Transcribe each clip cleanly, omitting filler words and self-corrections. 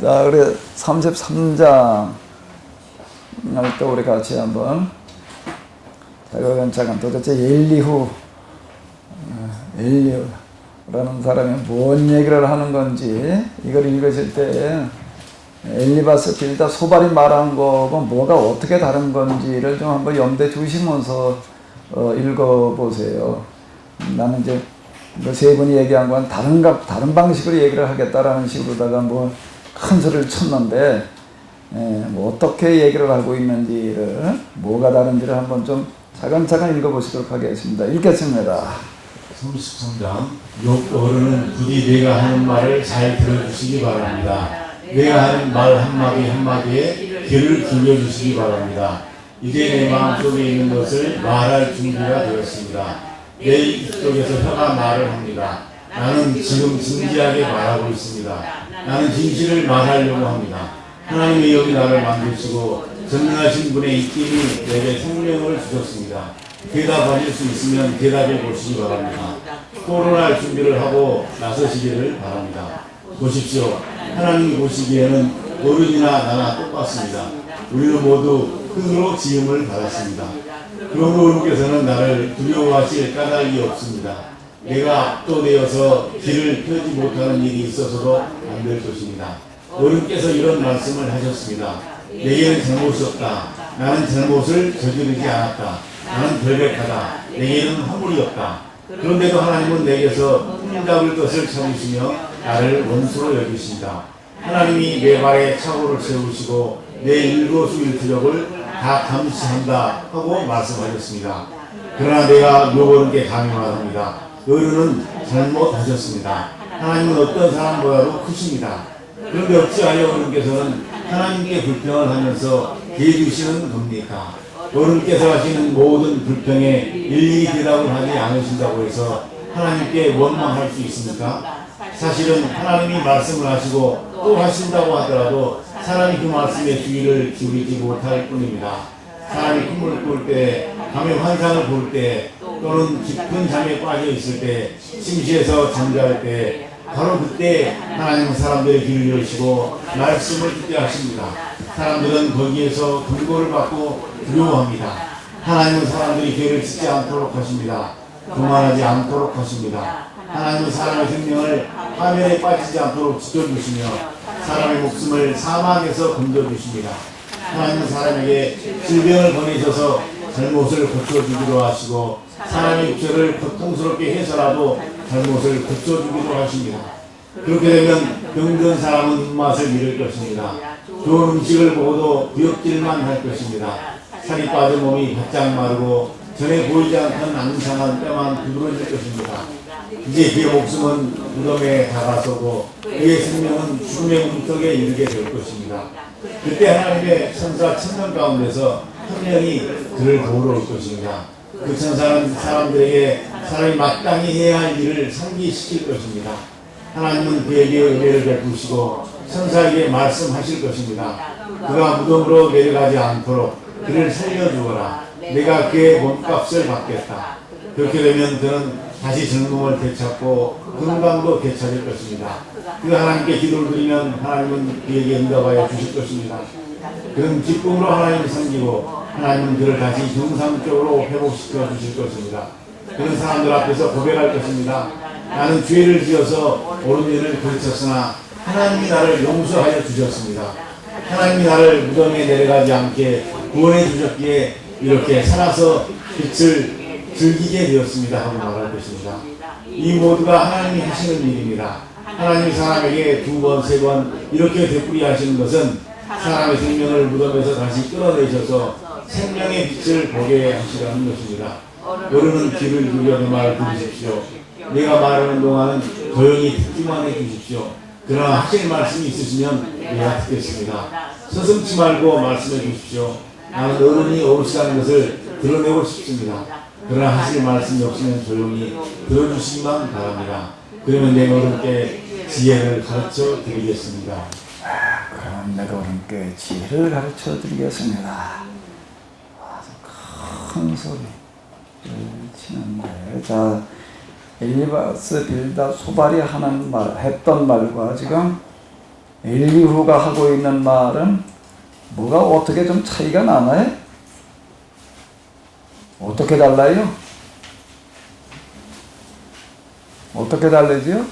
자, 우리 33장 할 때 우리 같이 한번 잠깐 도대체 엘리후라는 사람이 뭔 얘기를 하는 건지 이걸 읽으실 때 엘리바스 빌다 소발이 말한 거하고 뭐가 어떻게 다른 건지를 좀 한번 염두에 두시면서 읽어보세요. 나는 이제 세 분이 얘기한 건 다른 방식으로 얘기를 하겠다라는 식으로다가 뭐 큰 소리를 쳤는데, 뭐 어떻게 얘기를 하고 있는지를, 뭐가 다른지를 한번 좀 차근차근 읽어보시도록 하겠습니다. 읽겠습니다. 33장 욥 어른은 부디 내가 하는 말을 잘 들어주시기 바랍니다. 내가 하는 말 한마디 한마디에 귀를 기울여주시기 바랍니다. 이제 내 마음속에 있는 것을 말할 준비가 되었습니다. 내 입속에서 혀가 말을 합니다. 나는 지금 진지하게 말하고 있습니다. 나는 진실을 말하려고 합니다. 하나님이 여기 나를 만드시고 전능하신 분의 입김이 내게 생명을 주셨습니다. 대답하실 수 있으면 대답해 보시기 바랍니다. 토론할 준비를 하고 나서시기를 바랍니다. 보십시오. 하나님이 보시기에는 어른이나 나나 똑같습니다. 우리는 모두 흙으로 지음을 받았습니다. 그러므로 어른께서는 나를 두려워하실 까닭이 없습니다. 내가 압도되어서 길을 펴지 못하는 일이 있어서도 안 될 것입니다. 어른께서 이런 말씀을 하셨습니다. 내게는 잘못이 없다. 나는 잘못을 저지르지 않았다. 나는 결백하다. 내게는 허물이 없다. 그런데도 하나님은 내게서 흠잡을 것을 찾으시며 나를 원수로 여기신다. 하나님이 내 발에 착오를 세우시고 내 일거수일투족을 다 감시한다 하고 말씀하셨습니다. 그러나 내가 욥어른께 감히 말합니다. 어른은 잘못하셨습니다. 하나님은 어떤 사람보다도 크십니다. 그런데 어찌하여 어른께서는 하나님께 불평을 하면서 대해주시는 겁니까? 어른께서 하시는 모든 불평에 일일이 대답을 하지 않으신다고 해서 하나님께 원망할 수 있습니까? 사실은 하나님이 말씀을 하시고 또 하신다고 하더라도 사람이 그 말씀에 주의를 기울이지 못할 뿐입니다. 사람이 꿈을 꿀 때, 밤에 환상을 볼 때, 또는 깊은 잠에 빠져 있을 때, 침실에서 잠잘 때, 바로 그때 하나님은 사람들의 귀를 여시고 말씀을 듣게 하십니다. 사람들은 거기에서 근거를 받고 두려워합니다. 하나님은 사람들이 죄를 짓지 않도록 하십니다. 교만하지 않도록 하십니다. 하나님은 사람의 생명을 화면에 빠지지 않도록 지켜주시며 사람의 목숨을 사망에서 건져주십니다. 하나님은 사람에게 질병을 보내셔서 잘못을 고쳐주기도 하시고 사람의 육체를 고통스럽게 해서라도 잘못을 고쳐주기도 하십니다. 그렇게 되면 병든 사람은 입맛을 잃을 것입니다. 좋은 음식을 먹어도 구역질만 할 것입니다. 살이 빠진 몸이 바짝 마르고 전에 보이지 않던 앙상한 뼈만 두드러질 것입니다. 이제 그의 목숨은 무덤에 다가서고 그의 생명은 죽음의 문턱에 이르게 될 것입니다. 그때 하나님의 천사 천명 가운데서 한 명이 그를 도우러 올 것입니다. 그 천사는 사람들에게 사람이 마땅히 해야 할 일을 상기시킬 것입니다. 하나님은 그에게 은혜를 베푸시고 천사에게 말씀하실 것입니다. 그가 무덤으로 내려가지 않도록 그를 살려주어라. 내가 그의 몸값을 받겠다. 그렇게 되면 그는 다시 젊음을 되찾고 건강도 되찾을 것입니다. 그 하나님께 기도를 드리면 하나님은 그에게 응답하여 주실 것입니다. 그는 기쁨으로 하나님을 섬기고 하나님은 그를 다시 정상적으로 회복시켜 주실 것입니다. 그런 사람들 앞에서 고백할 것입니다. 나는 죄를 지어서 옳은 일을 그르쳤으나 하나님이 나를 용서하여 주셨습니다. 하나님이 나를 무덤에 내려가지 않게 구원해 주셨기에 이렇게 살아서 빛을 즐기게 되었습니다 하고 말할 것입니다. 이 모두가 하나님이 하시는 일입니다. 하나님이 사람에게 두 번, 세 번 이렇게 되풀이 하시는 것은 사람의 생명을 무덤에서 다시 끌어내셔서 생명의 빛을 보게 하시라는 것입니다. 어른은 귀를 기울여 내 말을 들으십시오. 내가 말하는 동안은 조용히 듣기만 해주십시오. 그러나 하실 말씀이 있으시면 내가 듣겠습니다. 서슴지 말고 말씀해 주십시오. 나는 어른이 어르시다는 것을 드러내고 싶습니다. 그러나 하실 말씀이 없으면 조용히 들어주시기만 바랍니다. 그러면 내가 어른께 지혜를 가르쳐 드리겠습니다. 그럼 내가 어른께 지혜를 가르쳐 드리겠습니다. 큰 소리를 치는데, 자, 엘리바스 빌다 소발이 했던 말과 지금 엘리후가 하고 있는 말은 뭐가 어떻게 좀 차이가 나나요? 어떻게 달라요? 어떻게 다르지요?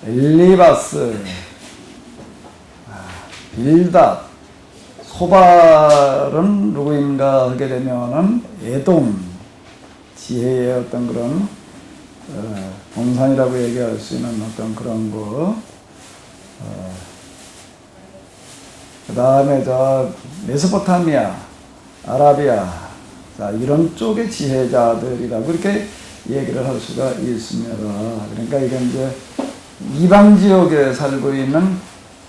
엘리바스, 빌닷, 소발은 누구인가 하게 되면은 에돔 지혜의 어떤 그런 동산이라고 얘기할 수 있는 어떤 그런 거. 그 다음에 저 메소포타미아, 아라비아, 자 이런 쪽의 지혜자들이라고 그렇게 얘기를 할 수가 있습니다. 그러니까 이건 이제 이방 지역에 살고 있는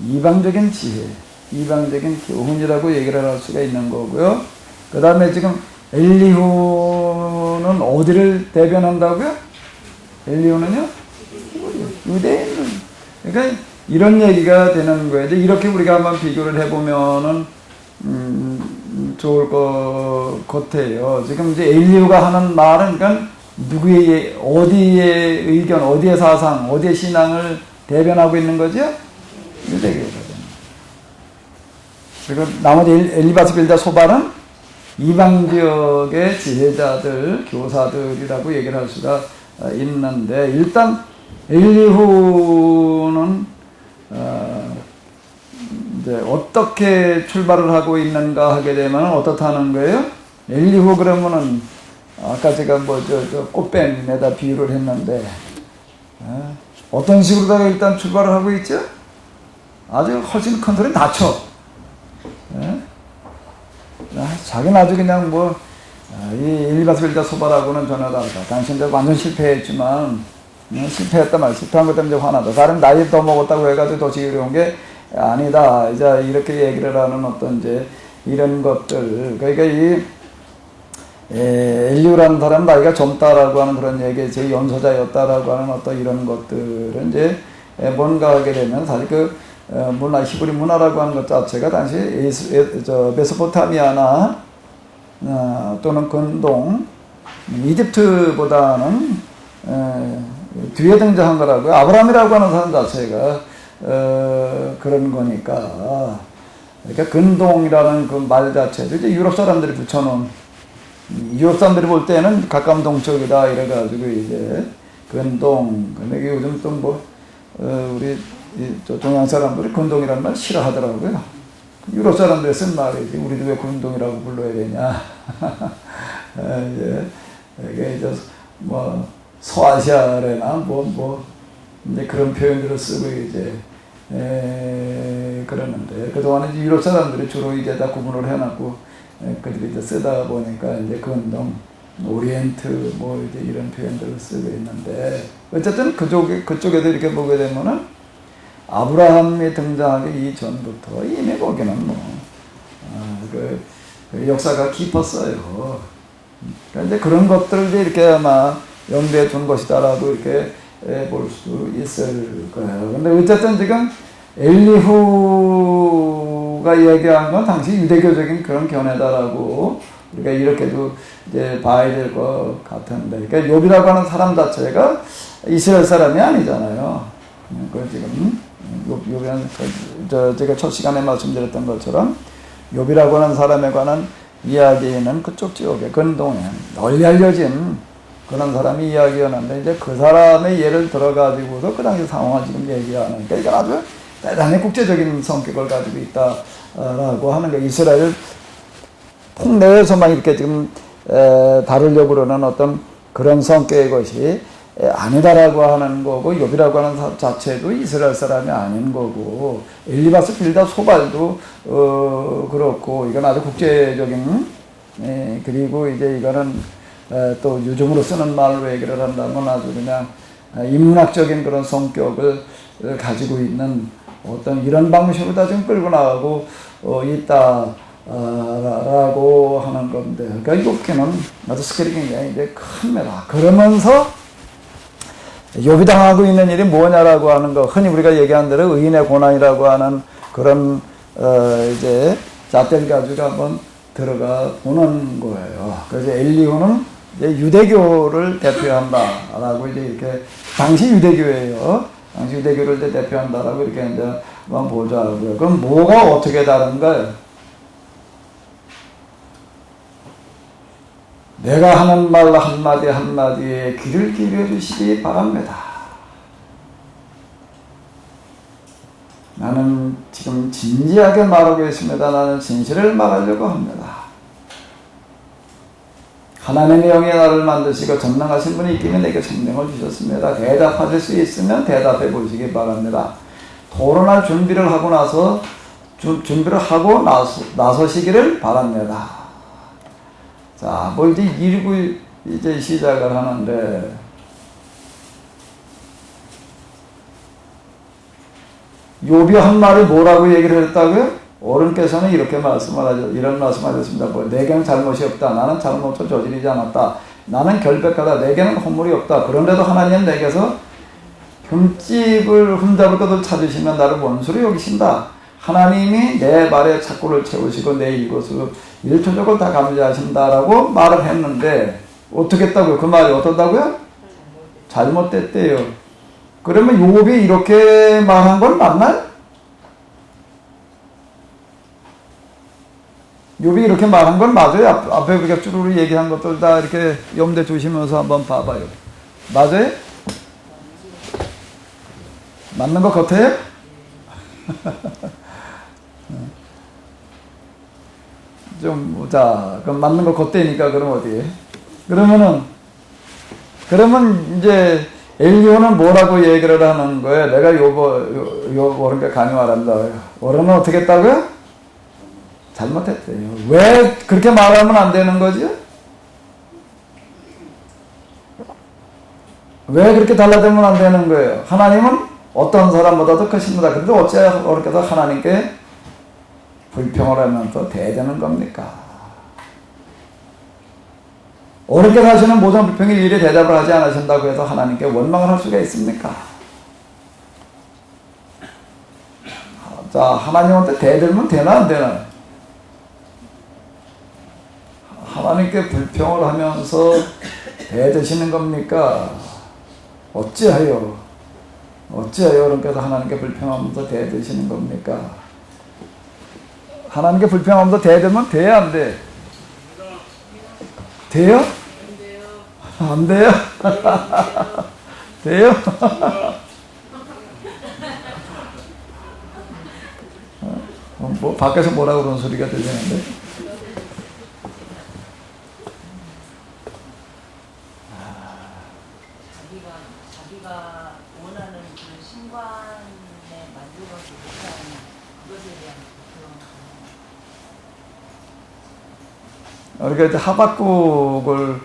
이방적인 지혜, 이방적인 교훈이라고 얘기를 할 수가 있는 거고요. 그 다음에 지금 엘리후는 어디를 대변한다고요? 엘리후는요? 유대인들. 그러니까 이런 얘기가 되는 거예요. 이렇게 우리가 한번 비교를 해보면은 좋을 것 같아요. 지금 이제 엘리후가 하는 말은 그러니까 누구의 어디의 의견, 어디의 사상, 어디의 신앙을 대변하고 있는 거죠? 유대교거든요. 그리고 나머지 엘리바스, 빌닷, 소발은 이방 지역의 지혜자들, 교사들이라고 얘기를 할 수가 있는데 일단 엘리후는 이제 어떻게 출발을 하고 있는가 하게 되면 어떻다는 거예요? 엘리후 그러면은 아까 제가 저 꽃뱀에다 비유를 했는데 어떤 식으로다가 일단 출발을 하고 있죠? 아주 훨씬 큰 소리 낮춰. 자기는 아주 그냥 이 엘리바스, 빌닷, 소발하고는 전혀 다르다. 당신들 완전 실패했지만 실패했단 말이야. 실패한 것 때문에 화나다. 다른 나이 더 먹었다고 해가지고 더 지혜로운 게 아니다. 이제 이렇게 얘기를 하는 어떤 이제 이런 것들. 그러니까 이 엘리후라는 사람은 나이가 젊다라고 하는 그런 얘기, 제 연소자였다라고 하는 어떤 이런 것들은 이제 뭔가 하게 되면 사실 그 문화, 히브리 문화라고 하는 것 자체가 당시 메소포타미아나 또는 근동, 이집트보다는 뒤에 등장한 거라고요. 아브라함이라고 하는 사람 자체가 그런 거니까. 그러니까 근동이라는 그 말 자체도 이제 유럽 사람들이 붙여놓은, 유럽 사람들이 볼 때는 가까운 동쪽이다 이래가지고 이제 근동. 근데 요즘 또 우리 동양 사람들이 근동이라는 말 싫어하더라고요. 유럽 사람들이 쓴 말이지. 우리도 왜 근동이라고 불러야 되냐. 이게 이제 서아시아래나 이제 그런 표현들을 쓰고 이제 그러는데 그동안에 이제 유럽 사람들이 주로 이제 다 구분을 해놨고 그들이 이제 쓰다 보니까 이제 근동, 오리엔트 이제 이런 표현들을 쓰고 있는데 어쨌든 그쪽에도 이렇게 보게 되면은 아브라함이 등장하기 이전부터 이미 거기는 그 역사가 깊었어요. 그런데 그런 것들을 이렇게 아마 염두에 둔 것이다라고 이렇게 볼 수 있을 거예요. 근데 어쨌든 지금 엘리후가 얘기한 건 당시 유대교적인 그런 견해다라고 우리가 이렇게도 이제 봐야 될 것 같은데, 그러니까 욥이라고 하는 사람 자체가 이스라엘 사람이 아니잖아요. 그 지금 욥이 제가 첫 시간에 말씀드렸던 것처럼 욥이라고 하는 사람에 관한 이야기는 그쪽 지역에 근동에 널리 알려진 그런 사람이 이야기였는데 이제 그 사람의 예를 들어가지고서 그 당시 상황을 지금 얘기하는, 그러니까 이게 아주 대단히 국제적인 성격을 가지고 있다라고 하는 게 이스라엘 폭내에서만 이렇게 지금 다루려고 그러는 어떤 그런 성격의 것이 아니다라고 하는 거고, 욥이라고 하는 자체도 이스라엘 사람이 아닌 거고, 엘리바스, 빌닷, 소발도 그렇고, 이건 아주 국제적인, 그리고 이제 이거는 또 요즘으로 쓰는 말로 얘기를 한다면 아주 그냥 인문학적인 그런 성격을 가지고 있는 어떤 이런 방식으로 다 지금 끌고 나가고 있다라고 하는 건데, 그러니까 이렇게는 아주 스케일이 굉장히 이제 큽니다. 그러면서 욥이 당하고 있는 일이 뭐냐라고 하는 거, 흔히 우리가 얘기한 대로 의인의 고난이라고 하는 그런 이제 잣대를 가지고 한번 들어가 보는 거예요. 그래서 엘리후는 이제 유대교를 대표한다라고 이제 이렇게 당시 유대교예요. 당시 유대교를 이제 대표한다라고 이렇게 이제 한번 보자고요. 그럼 뭐가 어떻게 다른가요? 내가 하는 말 한마디 한마디에 귀를 기울여 주시기 바랍니다. 나는 지금 진지하게 말하고 있습니다. 나는 진실을 말하려고 합니다. 하나님의 영이 나를 만드시고 전능하신 분이 있기에 내게 생명을 주셨습니다. 대답하실 수 있으면 대답해 보시기 바랍니다. 토론할 준비를 하고 나서시기를 바랍니다. 자, 뭐 이제 일부 이제 시작을 하는데, 욥이 한 말을 뭐라고 얘기를 했다고요? 어른께서는 이렇게 이런 말씀하셨습니다. 뭐, 내게는 잘못이 없다. 나는 잘못을 저지르지 않았다. 나는 결백하다. 내게는 허물이 없다. 그런데도 하나님은 내게서 흠집을 것을 찾으시면 나를 원수로 여기신다. 하나님이 내 말에 착고를 채우시고 내 이것을 일초적으로 다 감지하신다라고 말을 했는데, 어떻게 했다고요? 그 말이 어떻다고요? 잘못됐대요. 그러면 욥이 이렇게 말한 건 맞나요? 욥이 이렇게 말한 건 맞아요? 앞에 우리가 쭈루루 얘기한 것들 다 이렇게 염두에 두시면서 한번 봐봐요. 맞아요? 맞는 것 같아요? 자, 그럼 맞는 것 같다니까, 그럼 어디에? 그러면 이제, 엘리후는 뭐라고 얘기를 하는 거예요? 내가 어른께 강요하란다. 어른은 어떻게 했다고요? 잘못했대요. 왜 그렇게 말하면 안 되는 거죠? 왜 그렇게 달라들면 안 되는 거예요? 하나님은 어떤 사람보다도 크십니다. 그런데 어째 어른께서 하나님께 불평을 하면서 대되는 겁니까? 어른께서 하시는 모든 불평의 일에 대답을 하지 않으신다고 해서 하나님께 원망을 할 수가 있습니까? 자, 하나님한테 대들면 되나 안 되나? 하나님께 불평을 하면서 대드시는 겁니까? 어찌하여 어른께서 하나님께 불평하면서 대드시는 겁니까? 하나님께 불평하면서 대들면 돼야 안 돼? 돼요? 안 돼요? 돼요? 뭐 밖에서 뭐라고 그런 소리가 들리는데? 자기가 원하는 그런 신관에 만족하지 못하는 그것에 대한 그런 우리가 이제 하박국을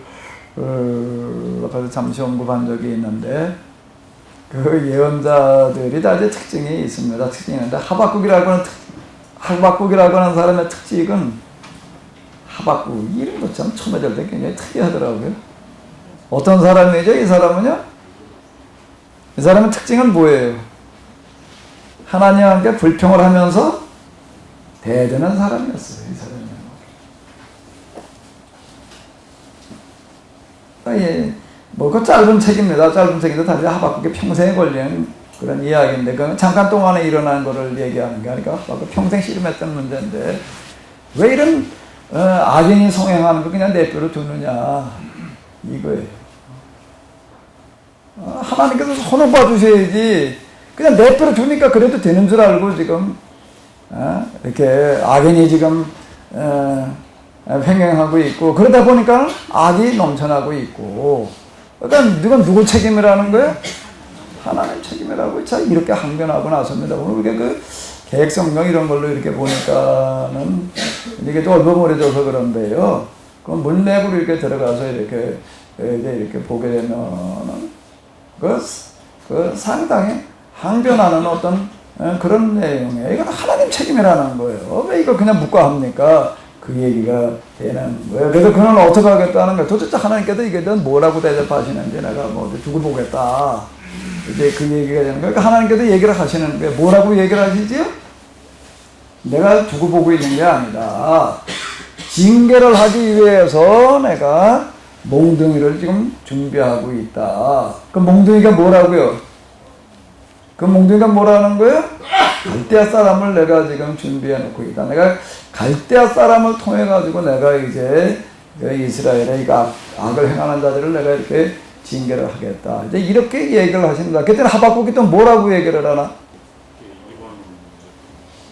잠시 언급한 적이 있는데, 그 예언자들이 다 이제 특징이 있습니다. 특징이 있는데, 하박국이라고 하는 사람의 특징은, 하박국 이름도 참 처음에 때 굉장히 특이하더라고요. 어떤 사람이죠? 이 사람은요? 이 사람의 특징은 뭐예요? 하나님께 불평을 하면서 대드는 사람이었어요. 이 사람은. 예, 그 짧은 책입니다. 짧은 책인데 사실 하박국이 평생에 걸리는 그런 이야기인데, 그건 잠깐 동안에 일어난 거를 얘기하는 게 아니라 하박국 평생 씨름했던 문제인데, 왜 이런 악인이 성행하는 거 그냥 내버려 두느냐 이거예요. 하나님께서 손을 봐주셔야지 그냥 내버려 두니까 그래도 되는 줄 알고 지금 이렇게 악인이 지금 횡행하고 있고, 그러다 보니까 악이 넘쳐나고 있고, 그러니까 이건 누구 책임이라는 거예요? 하나님 책임이라고. 자, 이렇게 항변하고 나섭니다. 오늘 우리가 그 계획성경 이런 걸로 이렇게 보니까는 이게 좀 얼버무려져서 그런데요. 그 문맥으로 이렇게 들어가서 이렇게 보게 되면은 그 상당히 항변하는 어떤 그런 내용이에요. 이건 하나님 책임이라는 거예요. 왜 이거 그냥 묵과합니까? 그 얘기가 되는 거예요. 그래서 그는 어떻게 하겠다는 거예요. 도대체 하나님께서 이게 뭐라고 대답하시는지 내가 뭐 두고 보겠다. 이제 그 얘기가 되는 거예요. 그러니까 하나님께서 얘기를 하시는 거예요. 뭐라고 얘기를 하시지요? 내가 두고 보고 있는 게 아니다. 징계를 하기 위해서 내가 몽둥이를 지금 준비하고 있다. 그 몽둥이가 뭐라고요? 그 몽둥이가 뭐라는 거예요? 갈대아 사람을 내가 지금 준비해 놓고 있다. 내가 갈대아 사람을 통해 가지고 내가 이제 이스라엘의 악을 행하는 자들을 내가 이렇게 징계를 하겠다. 이제 이렇게 얘기를 하십니다. 그때는 하박국이 또 뭐라고 얘기를 하나?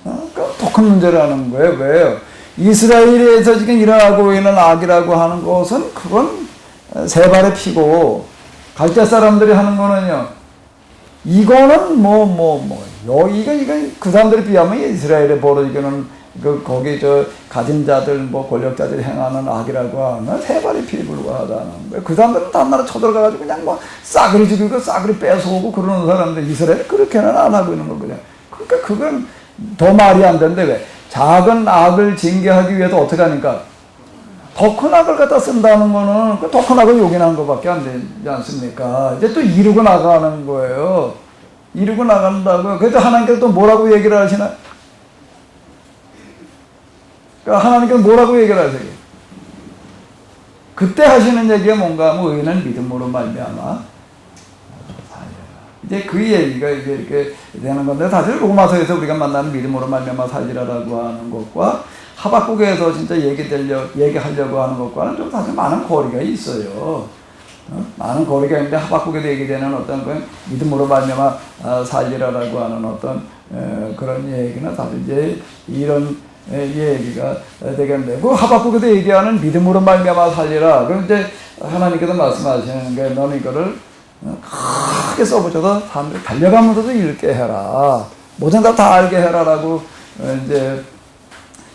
더 큰 문제를 하는 거예요. 왜요? 이스라엘에서 지금 일어나고 있는 악이라고 하는 것은 그건 세 발의 피고, 갈대 사람들이 하는 거는요, 이거는 이건 그 사람들에 비하면 이스라엘에 벌어지는 거기 가진 자들, 권력자들이 행하는 악이라고 하면 세 발의 피에 불과하다는 거예요. 그 사람들은 다른 나라 쳐들어가가지고 그냥 싸그리 죽이고 싸그리 뺏어오고 그러는 사람들, 이스라엘은 그렇게는 안 하고 있는 거거든요. 그러니까 그건 더 말이 안 되는데 왜? 작은 악을 징계하기 위해서 어떻게 하니까? 더 큰 악을 갖다 쓴다는 거는 더 큰 악을 요긴한 것밖에 안 되지 않습니까? 이제 또 이루고 나가는 거예요. 이루고 나간다고요. 그래서 하나님께서 또 뭐라고 얘기를 하시나? 그러니까 하나님께서 뭐라고 얘기를 하세요? 그때 하시는 얘기가 뭔가 하면 의인은 믿음으로 말미암아. 이제 그 얘기가 이제 이렇게 되는 건데, 사실 로마서에서 우리가 만나는 믿음으로 말미암아 살리라라고 하는 것과 하박국에서 진짜 얘기하려고 하는 것과는 좀 사실 많은 거리가 있어요. 많은 거리가 있는데 하박국에도 얘기되는 어떤 그 믿음으로 말미암아 살리라라고 하는 어떤 그런 얘기는 사실 이제 이런 얘기가 되겠는데, 그 하박국에도 얘기하는 믿음으로 말미암아 살리라. 그럼 이제 하나님께서 말씀하시는 게 너는 이거를 크게 써붙여서 사람들이 달려가면서도 읽게 해라. 모든 다 알게 해라라고 이제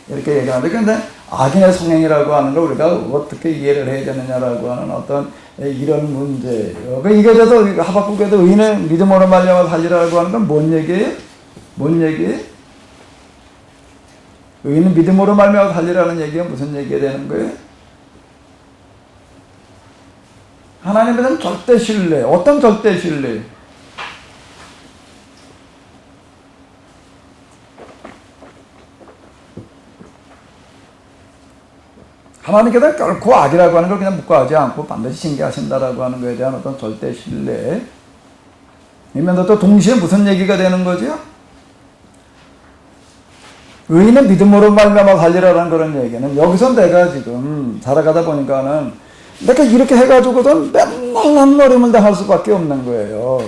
이렇게 얘기하는데, 근데 악인의 성행이라고 하는 걸 우리가 어떻게 이해를 해야 되느냐라고 하는 어떤 이런 문제예요. 이게 돼서 하박국에도 의인의 믿음으로 말미암아 살리라고 하는 건 뭔 얘기예요? 뭔 얘기예요? 의인은 믿음으로 말미암아 살리라는 얘기가 무슨 얘기가 되는 거예요? 하나님에 대한 절대 신뢰. 어떤 절대 신뢰? 하나님께서 결코 악이라고 하는 걸 그냥 묵과하지 않고 반드시 징계하신다라고 하는 것에 대한 어떤 절대 신뢰. 이면서 또 동시에 무슨 얘기가 되는 거죠? 의인은 믿음으로 말미암아 살리라는 그런 얘기는, 여기서 내가 지금 살아가다 보니까는 내가 이렇게 해가지고도 맨날 난 어려움을 당할 수밖에 없는 거예요.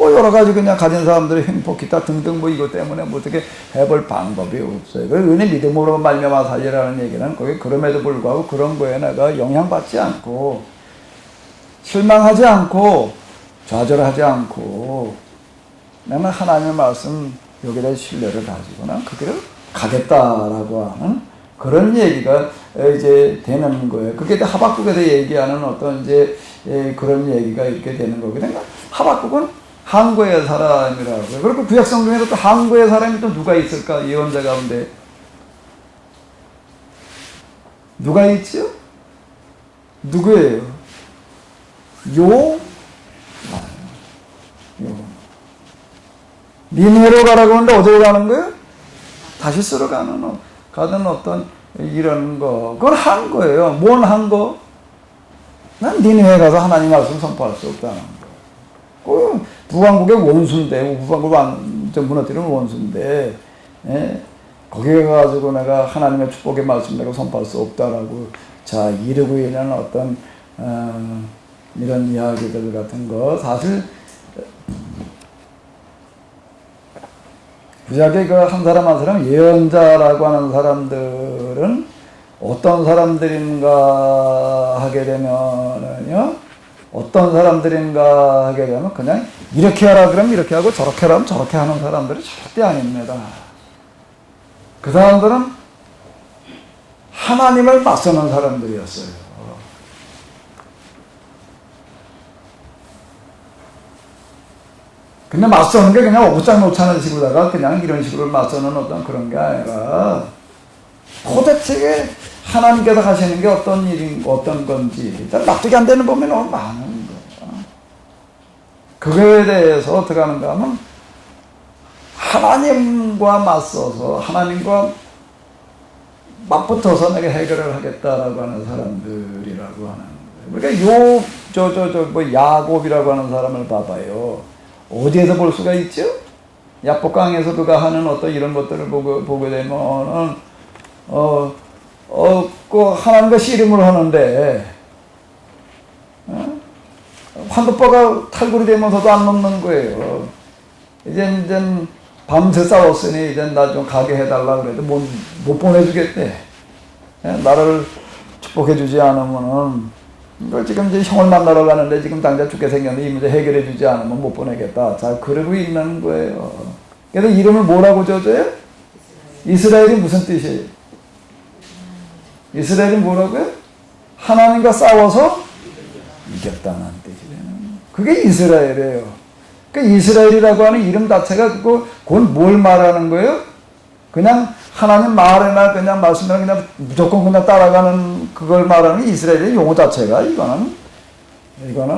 여러 가지 그냥 가진 사람들의 횡포, 기타 등등 이것 때문에 어떻게 해볼 방법이 없어요. 의인의 믿음으로 말미암아 살리라는 얘기는 거기 그럼에도 불구하고 그런 거에 내가 영향받지 않고, 실망하지 않고, 좌절하지 않고, 나는 하나님의 말씀, 여기에 대해 신뢰를 가지고는 그 길을 가겠다라고 하는 그런 얘기가 이제 되는 거예요. 그게 하박국에서 얘기하는 어떤 이제 그런 얘기가 이렇게 되는 거거든요. 하박국은 항구의 사람이라고요. 그리고 구약 성경에도 또 항구의 사람이 또 누가 있을까? 예언자 가운데 누가 있지요? 누구예요? 니느웨로 가라고 하는데 어디로 가는 거예요? 다시스로 가는 어떤 이런 거. 그건 한 거예요. 뭔 한 거? 난 니느웨 가서 하나님 말씀 선포할 수 없다는 거. 북왕국의 원수인데, 북왕국을 완전 무너뜨리는 원수인데, 거기에 가가지고 내가 하나님의 축복의 말씀 내가 선포할 수 없다라고, 자, 이르고 있는 어떤, 이런 이야기들 같은 거. 사실, 구약의 그 한 사람 한 사람 예언자라고 하는 사람들은 어떤 사람들인가 하게 되면은요, 어떤 사람들인가 하게 되면 그냥 이렇게 하라 그러면 이렇게 하고 저렇게 하라면 저렇게 하는 사람들이 절대 아닙니다. 그 사람들은 하나님을 맞서는 사람들이었어요. 근데 맞서는 게 그냥 오장노차는 식으로다가 그냥 이런 식으로 맞서는 어떤 그런 게 아니라 도대체 하나님께서 하시는 게 어떤 일인, 어떤 건지 일단 납득이 안 되는 부분이 너무 많은 거예요. 그거에 대해서 어떻게 하는가 하면 하나님과 맞서서 하나님과 맞붙어서 내가 해결을 하겠다라고 하는 사람들이라고 하는 거예요. 그러니까 뭐 야곱이라고 하는 사람을 봐봐요. 어디에서 볼 수가 있죠? 야복강에서 그가 하는 어떤 이런 것들을 보게 되면은 그 하나님과 씨름을 하는데 환도뼈가 탈골이 되면서도 안 넘는 거예요. 이제 밤새 싸웠으니 이제 나 좀 가게 해달라 그래도 못 보내주겠대. 나를 축복해주지 않으면은 지금 이제 형을 만나러 가는데 지금 당장 죽게 생겼는데 이 문제 해결해주지 않으면 못 보내겠다. 자, 그러고 있는 거예요. 그래서 이름을 뭐라고 져줘요? 이스라엘이 무슨 뜻이에요? 이스라엘이 뭐라고요? 하나님과 싸워서 이겼다는 뜻이래요. 그게 이스라엘이에요. 그 이스라엘이라고 하는 이름 자체가 그건 뭘 말하는 거예요? 그냥 하나님 말에나 그냥 말씀에 그냥 무조건 그냥 따라가는 그걸 말하는 이스라엘의 용어 자체가 이거는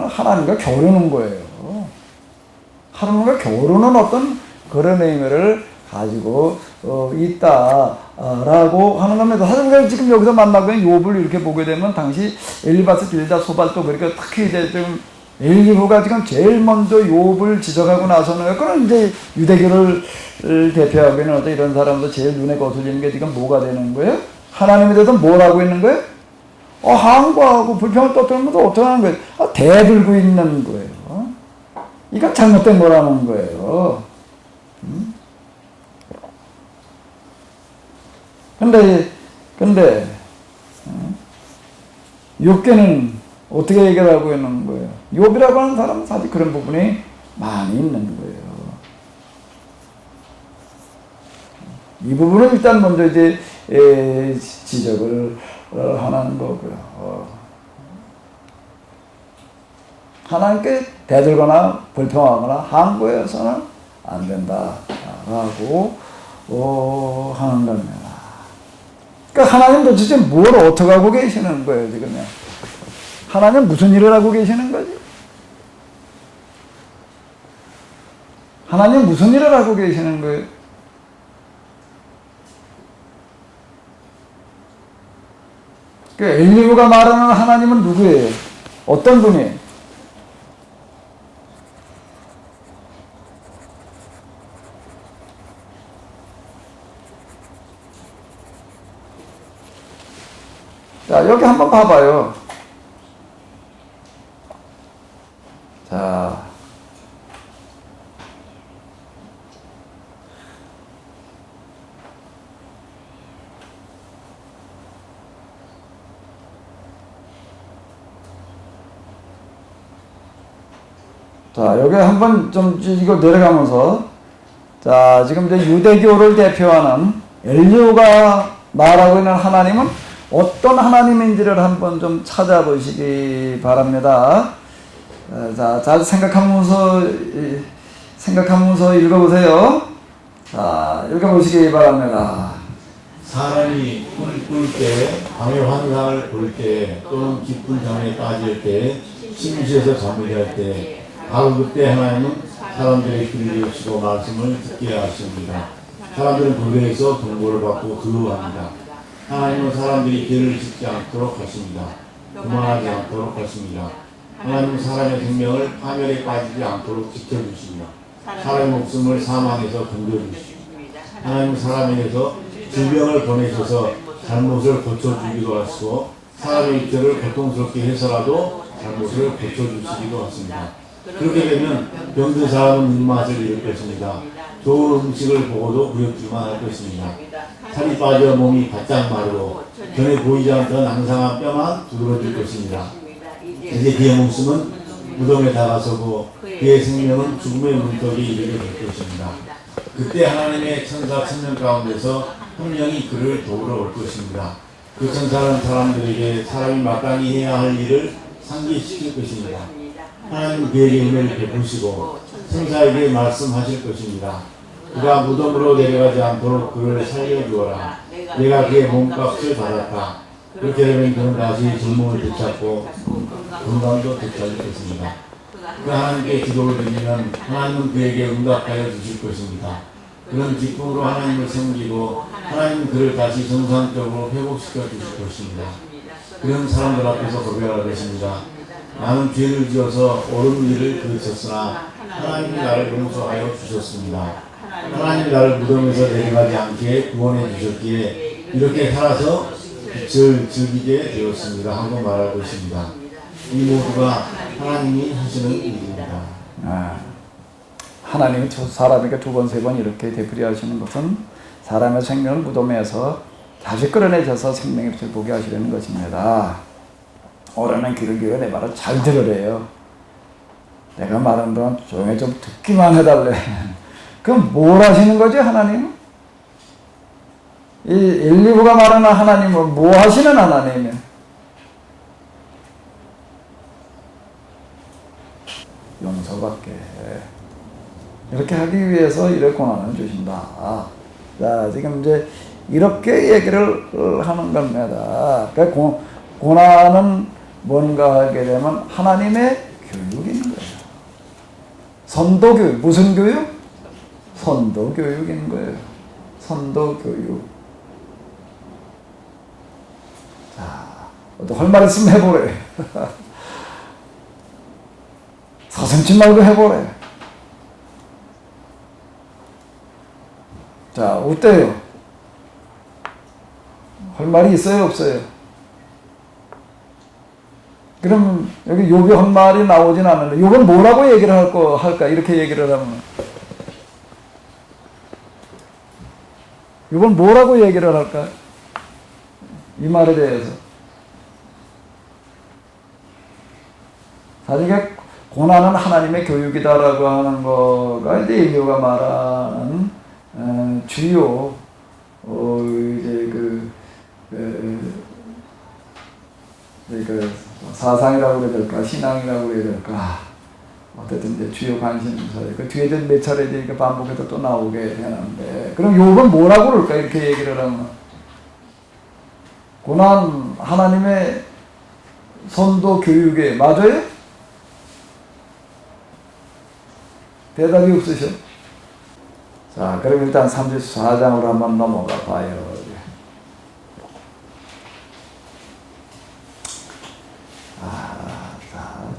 하나님과 겨루는 거예요. 하나님과 겨루는 어떤 그런 의미를 가지고 있다라고 하는 겁니다. 사실 우리가 지금 여기서 만나고 있는 욥을 이렇게 보게 되면 당시 엘리바스, 빌다, 소발 또 그러니까 특히 이제 좀 엘리후가 지금 제일 먼저 욥을 지적하고 나서는 그런 이제 유대교를 대표하고 있는 어떤 이런 사람도 제일 눈에 거슬리는 게 지금 뭐가 되는 거예요? 하나님에 대해서 뭘 하고 있는 거예요? 항거하고 불평을 떠들면서 어떻게 하는 거예요? 대들고 있는 거예요. 이건 잘못된 거라는 거예요. 근데 욥기는 어떻게 얘기를 하고 있는 거예요? 욥이라고 하는 사람은 사실 그런 부분이 많이 있는 거예요. 이 부분은 일단 먼저 이제 지적을 하는 거고요. 하나님께 대들거나 불평하거나 항거해서는 안 된다라고 하는 겁니다. 그러니까 하나님 도대체 뭘 어떻게 하고 계시는 거예요, 지금요? 하나님 무슨 일을 하고 계시는 거지? 하나님 무슨 일을 하고 계시는 거예요? 그 엘리후가 말하는 하나님은 누구예요? 어떤 분이에요? 자, 여기 한번 봐봐요. 자, 여기 한번 좀 이거 내려가면서 자, 지금 이제 유대교를 대표하는 엘리후가 말하고 있는 하나님은 어떤 하나님인지를 한번 좀 찾아보시기 바랍니다. 자, 잘 생각하면서 읽어보세요. 자, 읽어보시기 바랍니다. 사람이 꿈을 꿀 때, 밤의 환상을 볼 때, 또는 깊은 잠에 빠질 때, 침실에서 잠을 잘 때, 바로 그때 하나님은 사람들의 귀를 여시고 말씀을 듣게 하십니다. 사람들은 교회에서 정보를 받고 두려워합니다. 하나님은 사람들이 죄를 짓지 않도록 하십니다. 교만하지 않도록 하십니다. 하나님은 사람의 생명을 파멸에 빠지지 않도록 지켜주십니다. 사람의 목숨을 사망에서 건져주십니다. 하나님은 사람에게서 질병을 보내셔서 잘못을 고쳐주기도 하시고 사람의 입술을 고통스럽게 해서라도 잘못을 고쳐주시기도 하십니다. 그렇게 되면 병든 사람은 입맛을 잃을 것입니다. 좋은 음식을 보고도 구역질만 할 것입니다. 살이 빠져 몸이 바짝 마르고 전에 보이지 않던 앙상한 뼈만 두드러질 것입니다. 이제 그의 목숨은 무덤에 다가서고 그의 생명은 죽음의 문턱에 이르게 될 것입니다. 그때 하나님의 천사 천명 가운데서 한 명이 그를 도우러 올 것입니다. 그 천사는 사람들에게 사람이 마땅히 해야 할 일을 상기시킬 것입니다. 하나님은 그에게 은혜를 베푸시고 천사에게 말씀하실 것입니다. 그가 무덤으로 내려가지 않도록 그를 살려주어라. 내가 그의 몸값을 받았다. 그렇게 되면 그는 다시 젊음을 되찾고 건강도 되찾을 것입니다. 그 하나님께 기도를 드리면 하나님은 그에게 응답하여 주실 것입니다. 그런 기쁨으로 하나님을 섬기고 하나님 그를 다시 정상적으로 회복시켜 주실 것입니다. 그런 사람들 앞에서 고백할 것입니다. 나는 죄를 지어서 옳은 일을 그쳤으나 하나님이 나를 용서하여 주셨습니다. 하나님이 나를 무덤에서 내려가지 않게 구원해 주셨기에 이렇게 살아서 빛을 즐기게 되었습니다 하고 말할 것입니다. 이 모두가 하나님이 하시는 일입니다. 하나님이 사람에게 두 번, 세 번 이렇게 되풀이하시는 것은 사람의 생명을 무덤에서 다시 끌어내셔서 생명의 빛을 보게 하시려는 것입니다. 오라는 귀를 기울여 내 말을 잘 들으래요. 내가 말하는 동안 조용히 좀 듣기만 해달래. 그럼 뭘 하시는 거지, 하나님? 이 1, 2부가 말하는 하나님은 뭐 하시는 하나님이에요? 용서밖에. 이렇게 하기 위해서 이렇게 고난을 주신다. 자, 지금 이제 이렇게 얘기를 하는 겁니다. 그러니까 고난은 뭔가 하게 되면 하나님의 교육인 거예요. 선도교육. 무슨 교육? 선도교육인 거예요. 선도교육. 자, 또 할 말 있으면 해보래. 서슴지 말고 해보래. 자, 어때요? 할 말이 있어요, 없어요? 그럼 여기 욥이 한 말이 나오진 않는데 욥은 뭐라고 얘기를 할까? 이렇게 얘기를 하면 욥은 뭐라고 얘기를 할까? 이 말에 대해서 사실 고난은 하나님의 교육이다라고 하는 거가 이제 인류가 말하는 주요 이제 사상이라고 그래야 될까, 신앙이라고 그래야 될까, 어쨌든 이제 주요 관심사에 그 뒤에 몇 차례 이제 반복해서 또 나오게 되는데, 그럼 욥은 뭐라고 그럴까 이렇게 얘기를 하면 고난 하나님의 선도 교육에 맞아요? 대답이 없으셔. 자, 그럼 일단 34장으로 한번 넘어가 봐요.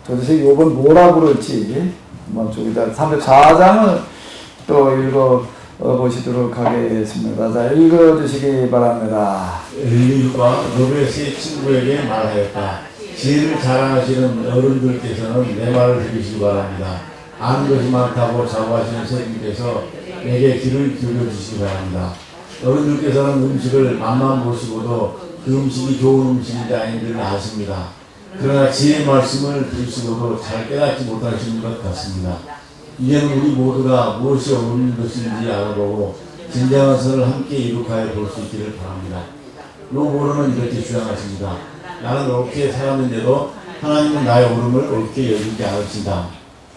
도대체 욥은 뭐라고 그럴지 한번 좀 이따 34장을 또 읽어 보시도록 하겠습니다. 자, 읽어 주시기 바랍니다. 엘리후가 욥의 세 친구에게 말하였다. 지혜를 자랑하시는 어른들께서는 내 말을 들으시기 바랍니다. 아는 것이 많다고 자부하시는 선생님께서 내게 귀를 기울여 주시기 바랍니다. 어른들께서는 음식을 맛만 보시고도 그 음식이 좋은 음식인지 아닌지를 아십니다. 그러나 지혜의 말씀을 들으시고도 잘 깨닫지 못하시는 것 같습니다. 이제는 우리 모두가 무엇이 옳은 것인지 알아보고 진정한 선을 함께 이룩하여 볼 수 있기를 바랍니다. 욥은 이렇게 주장하십니다. 나는 옳게 살았는데도 하나님은 나의 옳음을 옳게 여기지 않으신다.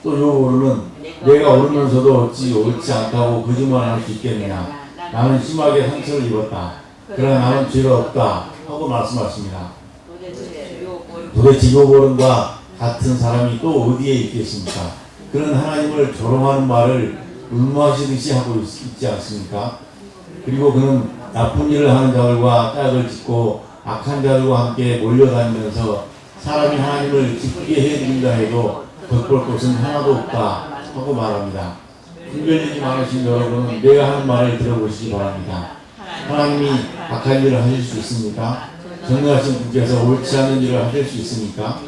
또 욥은 내가 옳으면서도 어찌 옳지 않다고 거짓말할 수 있겠느냐. 나는 심하게 상처를 입었다. 그러나 나는 죄가 없다 하고 말씀하십니다. 도대체 욥과 같은 사람이 또 어디에 있겠습니까? 그런 하나님을 조롱하는 말을 음모하시듯이 하고 있지 않습니까? 그리고 그는 나쁜 일을 하는 자들과 짝을 짓고 악한 자들과 함께 몰려다니면서 사람이 하나님을 기쁘게 해드린다 해도 덕볼 것은 하나도 없다 하고 말합니다. 분별력이 많으신 여러분은 내가 하는 말을 들어보시기 바랍니다. 하나님이 악한 일을 하실 수 있습니까? 전능하신 분께서 옳지 않은 일을 하실 수 있습니까?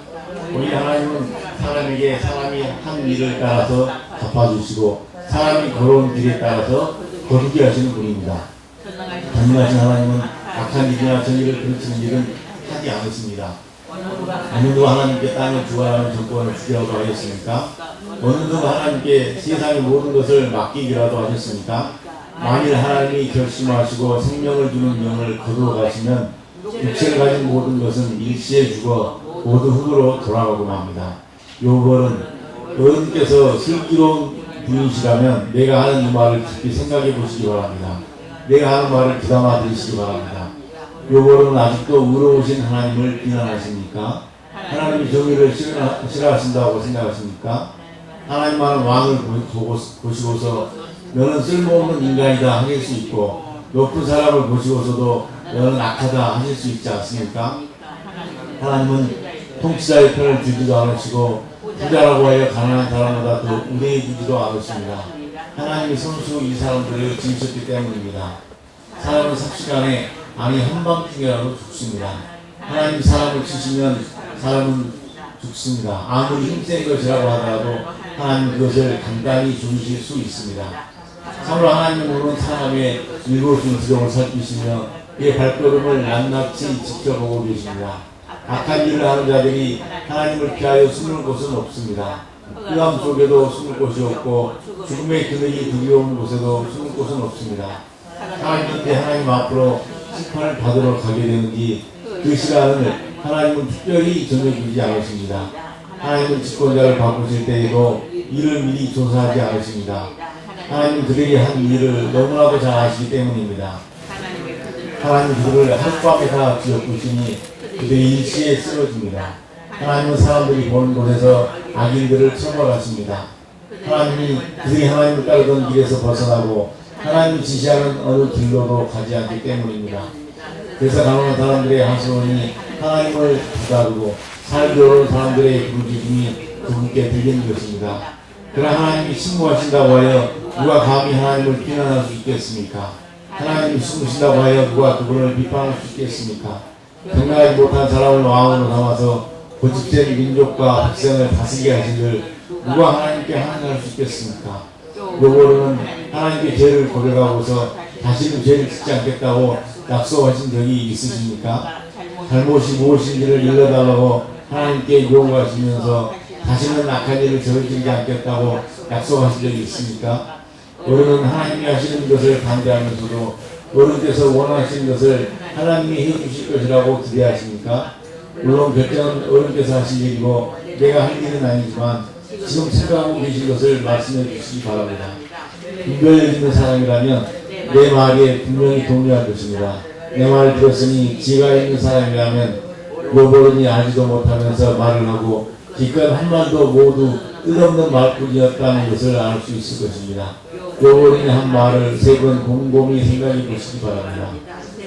우리 하나님은 사람에게 사람이 한 일을 따라서 갚아주시고 사람이 걸어온 길에 따라서 거두게 하시는 분입니다. 전능하신 하나님은 악한 일이나 정의를 그르치는 일은 하지 않으십니다. 어느 누가 하나님께 땅을 주관하는 정권을 주기라도 하셨습니까? 어느 누가 하나님께 세상의 모든 것을 맡기기라도 하셨습니까? 만일 하나님이 결심하시고 생명을 주는 영을 거두어 가시면 육체를 가진 모든 것은 일시에 죽어 모두 흙으로 돌아가고 맙니다. 욥은 어른께서 슬기로운 분이시라면 내가 하는 이 말을 깊이 생각해 보시기 바랍니다. 내가 하는 말을 귀담아 들으시기 바랍니다. 욥은 아직도 의로우신 하나님을 비난하십니까? 하나님이 정의를 싫어하신다고 생각하십니까? 하나님만 왕을 보시고서 너는 쓸모없는 인간이다 하실 수 있고, 높은 사람을 보시고서도 너는 악하다 하실 수 있지 않습니까? 하나님은 통치자의 편을 들지도 않으시고 부자라고 하여 가난한 사람보다 더 우대해주지도 않으십니다. 하나님이 손수 이 사람들을 지으셨기 때문입니다. 사람은 삽시간에 아니 한밤중이라도 죽습니다. 하나님 사람을 치시면 사람은 죽습니다. 아무리 힘센 것이라고 하더라도 하나님 그것을 간단히 죽이실 수 있습니다. 참으로 하나님은 오는 사람의 일곱순 지경을 살피시며 그의 발걸음을 낱낱이 지켜보고 계십니다. 악한 일을 하는 자들이 하나님을 피하여 숨을 곳은 없습니다. 흑암 속에도 숨을 곳이 없고 죽음의 그늘이 두려운 곳에도 숨을 곳은 없습니다. 하나님 때 하나님 앞으로 심판을 받으러 가게 되는지 그 시간을 하나님은 특별히 정해주지 않으십니다. 하나님은 집권자를 바꾸실 때에도 이를 미리 조사하지 않으십니다. 하나님은 그들이 한 일을 너무나도 잘 아시기 때문입니다. 하나님 그들을 하룻밤에 다 지어보시니 그들이 일시에 쓰러집니다. 하나님은 사람들이 보는 곳에서 악인들을 처벌하십니다. 하나님이 그들이 하나님을 따르던 길에서 벗어나고 하나님이 지시하는 어느 길로도 가지 않기 때문입니다. 그래서 가난한 사람들의 하소연이 하나님을 다루고 살기 어려운 사람들의 부르짖음이 그분께 들리는 것입니다. 그러나 하나님이 신무하신다고 하여 누가 감히 하나님을 비난할 수 있겠습니까? 하나님이 숨으신다고 하여 누가 그분을 비판할 수 있겠습니까? 경건하지 못한 사람을 왕으로 삼아서 고집센 민족과 백성을 다스리게 하시길 누가 하나님께 항의할 수 있겠습니까? 요거는 하나님께 죄를 고백하고서 다시는 죄를 짓지 않겠다고 약속하신 적이 있으십니까? 잘못이 무엇인지를 일러달라고 하나님께 요구하시면서 다시는 악한 일을 저지르지 않겠다고 약속하신 적이 있습니까? 우리는 하나님이 하시는 것을 반대하면서도 어른께서 원하시는 것을 하나님이 해주실 것이라고 기대하십니까? 물론 결정은 어른께서 하실 일이고 내가 할 일은 아니지만 지금 생각하고 계신 것을 말씀해 주시기 바랍니다. 분별력 있는 사람이라면 내 말에 분명히 동의할 것입니다. 내 말을 들었으니 지혜가 있는 사람이라면 요버른이 알지도 못하면서 말을 하고 기껏 한마디도 모두 뜻없는 말뿐이었다는 것을 알 수 있을 것입니다. 요버른이 한 말을 세 번 곰곰이 생각해 보시기 바랍니다.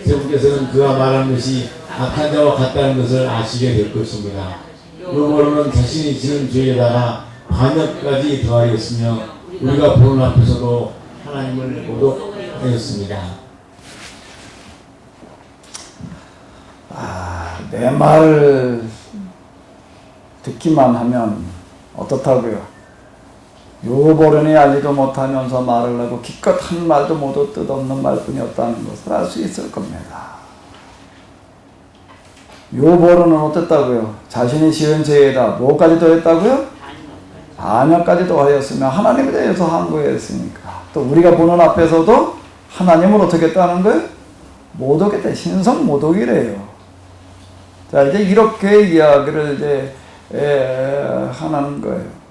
세 분께서는 그가 말한 것이 악한 자와 같다는 것을 아시게 될 것입니다. 요버른은 자신이 지은 죄에다가 반역까지 더하였으며 우리가 보는 앞에서도 하나님을 모독하였습니다. 내 말을 듣기만 하면 어떻다고요? 요버른이 알지도 못하면서 말을 하고 기껏 한 말도 모두 뜻없는 말뿐이었다는 것을 알 수 있을 겁니다. 요버른은 어땠다고요? 자신이 지은 죄에다 뭐까지 더했다고요? 반역까지 더하였으며 하나님에 대해서 항거했으니까. 또 우리가 보는 앞에서도 하나님을 어떻게 했다는 거예요? 모독했다. 신성 모독이래요. 자, 이제 이렇게 이야기를 이제 하는 거예요.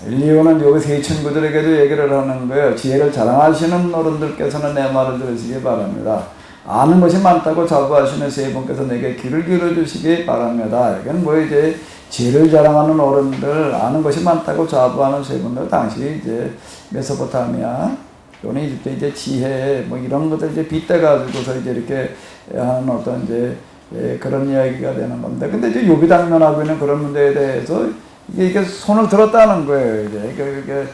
엘리야는 여기 세 친구들에게도 얘기를 하는 거예요. 지혜를 자랑하시는 어른들께서는 내 말을 들으시기 바랍니다. 아는 것이 많다고 자부하시는 세 분께서 내게 귀를 기울여 주시기 바랍니다. 이건 뭐 이제 지혜를 자랑하는 어른들, 아는 것이 많다고 자부하는 세 분들, 당시 이제 메소포타미아 또는 이집트 이제 지혜 뭐 이런 것들 이제 빗대가지고서 이제 이렇게 하는 어떤 이제 그런 이야기가 되는 건데, 근데 이제 요비 당면하고 있는 그런 문제에 대해서 이게 손을 들었다는 거예요. 이게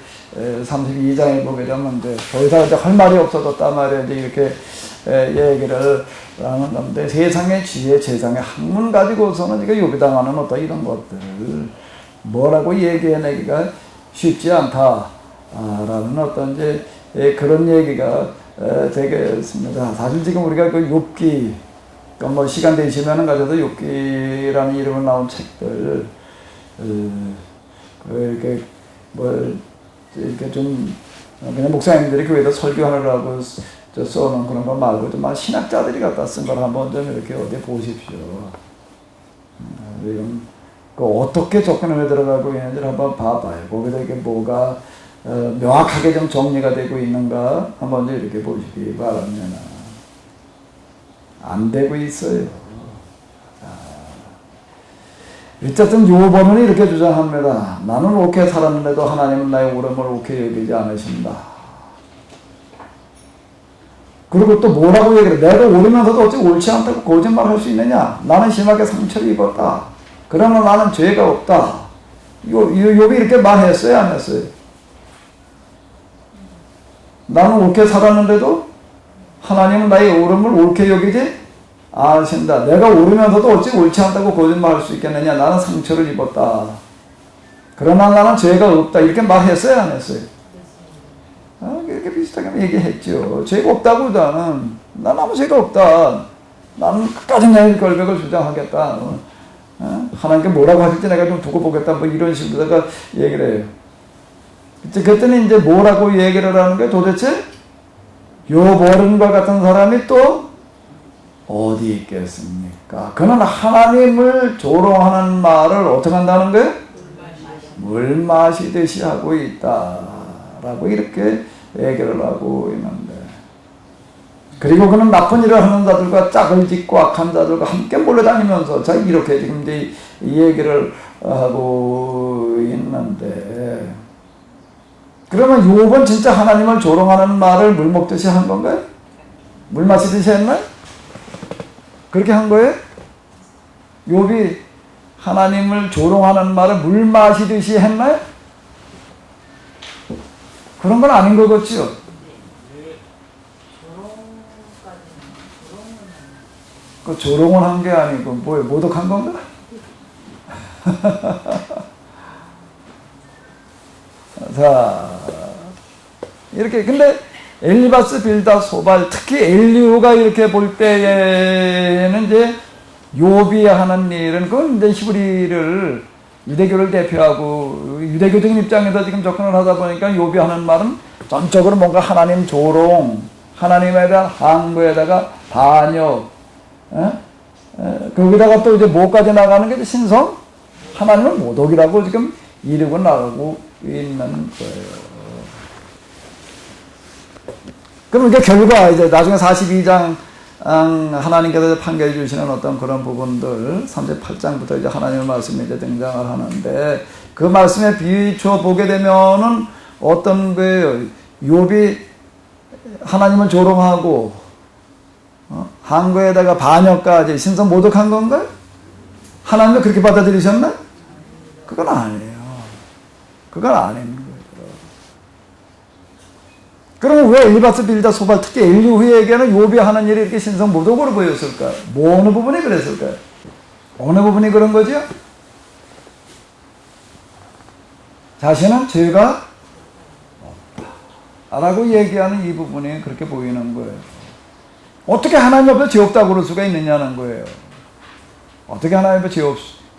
32장에 보게 되면 이제 더 이상 이제 할 말이 없어졌단 말이에요. 이제 이렇게 얘기를 하는 건데, 세상의 지혜, 세상의 학문 가지고서는 이게 요비당하는 어떤 이런 것들을 뭐라고 얘기해내기가 쉽지 않다라는 어떤 이제 그런 얘기가 되겠습니다. 사실 지금 우리가 그 욥기, 그러니까 뭐 시간 되시면은 가져도 욥기라는 이름으로 나온 책들, 이렇게 뭐 이렇게 좀 그냥 목사님들이 교회에다 설교하느라고 써놓은 그런 거 말고 좀 신학자들이 갖다 쓴 걸 한번 좀 이렇게 어디 보십시오. 지금 그 어떻게 접근에 들어가고 있는지를 한번 봐봐요. 거기다 이게 뭐가 명확하게 좀 정리가 되고 있는가 한번 이렇게 보시기 바랍니다. 안 되고 있어요. 어쨌든 요번은 이렇게 주장합니다. 나는 옳게 살았는데도 하나님은 나의 옳음을 옳게 여기지 않으신다. 그리고 또 뭐라고 얘기를 해? 내가 옳으면서도 어찌 옳지 않다고 거짓말할 수 있느냐? 나는 심하게 상처를 입었다. 그러나 나는 죄가 없다. 욥이 이렇게 말했어요, 안 했어요? 나는 옳게 살았는데도 하나님은 나의 옳음을 옳게 여기지 않으신다. 내가 옳으면서도 어찌 옳지 않다고 거짓말할 수 있겠느냐? 나는 상처를 입었다. 그러나 나는 죄가 없다. 이렇게 말했어요, 안 했어요? 이렇게 비슷하게 얘기했죠. 죄가 없다고 나는 아무 죄가 없다. 나는 끝까지 내 결백을 주장하겠다. 하나님께 뭐라고 하실지 내가 좀 두고 보겠다. 뭐 이런 식으로다가 얘기를 해요. 그때는 이제 뭐라고 얘기를 하는 게 도대체 욥 어른과 같은 사람이 또 어디 있겠습니까? 그는 하나님을 조롱하는 말을 어떻게 한다는 거예요? 물 마시듯이 하고 있다라고 이렇게 얘기를 하고 있는데, 그리고 그는 나쁜 일을 하는 자들과 짝을 짓고 악한 자들과 함께 몰려다니면서 자 이렇게 지금 이제 이 얘기를 하고 있는데, 그러면 욥은 진짜 하나님을 조롱하는 말을 물 먹듯이 한 건가요? 물 마시듯이 했나요? 그렇게 한 거예요? 욥이 하나님을 조롱하는 말을 물 마시듯이 했나요? 그런 건 아닌 것 같지요? 그 조롱을 한 게 아니고 뭐예요? 모독한 건가? 자, 이렇게 근데 엘리바스, 빌닷, 소발, 특히 엘리후가 이렇게 볼 때에는 이제 욥이 하는 일은 그건 이제 히브리를 유대교를 대표하고 유대교적인 입장에서 지금 접근을 하다 보니까 욥이 하는 말은 전적으로 뭔가 하나님 조롱, 하나님에 대한 항거에다가 반역, 거기다가 또 이제 뭐까지 나가는 게 신성, 하나님은 모독이라고 지금 이르고 나가고 있는 거예요. 그럼 이게 결과 이제 나중에 42장 하나님께서 판결해 주시는 어떤 그런 부분들 38장부터 이제 하나님의 말씀이 이제 등장을 하는데, 그 말씀에 비춰 보게 되면은 어떤 거예요? 욥이 하나님을 조롱하고 항거에다가 반역까지 신성 모독한 건가요? 하나님도 그렇게 받아들이셨나요? 그건 아니에요. 그건 아닌 거예요. 그러면 왜 엘리바스, 빌닷, 소발, 특히 엘리후에게는 욥이 하는 일이 이렇게 신성 모독으로 보였을까요? 뭐 어느 부분이 그랬을까요? 어느 부분이 그런 거죠? 자신은 죄가 없다 라고 얘기하는 이 부분이 그렇게 보이는 거예요. 어떻게 하나님 앞에 죄 없다고 그럴 수가 있느냐는 거예요. 어떻게 하나님 앞에 죄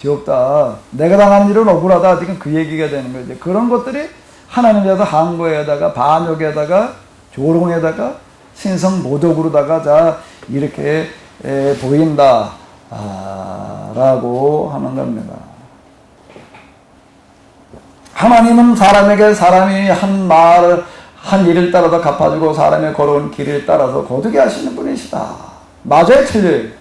없다, 내가 당하는 일은 억울하다, 지금 그 얘기가 되는 거죠. 그런 것들이 하나님께서 항거에다가 반역에다가 조롱에다가 신성 모독으로다가 자 이렇게 보인다 라고 하는 겁니다. 하나님은 사람에게 사람이 한 일을 따라서 갚아주고 사람의 걸어온 길을 따라서 거두게 하시는 분이시다. 맞아요, 틀려요?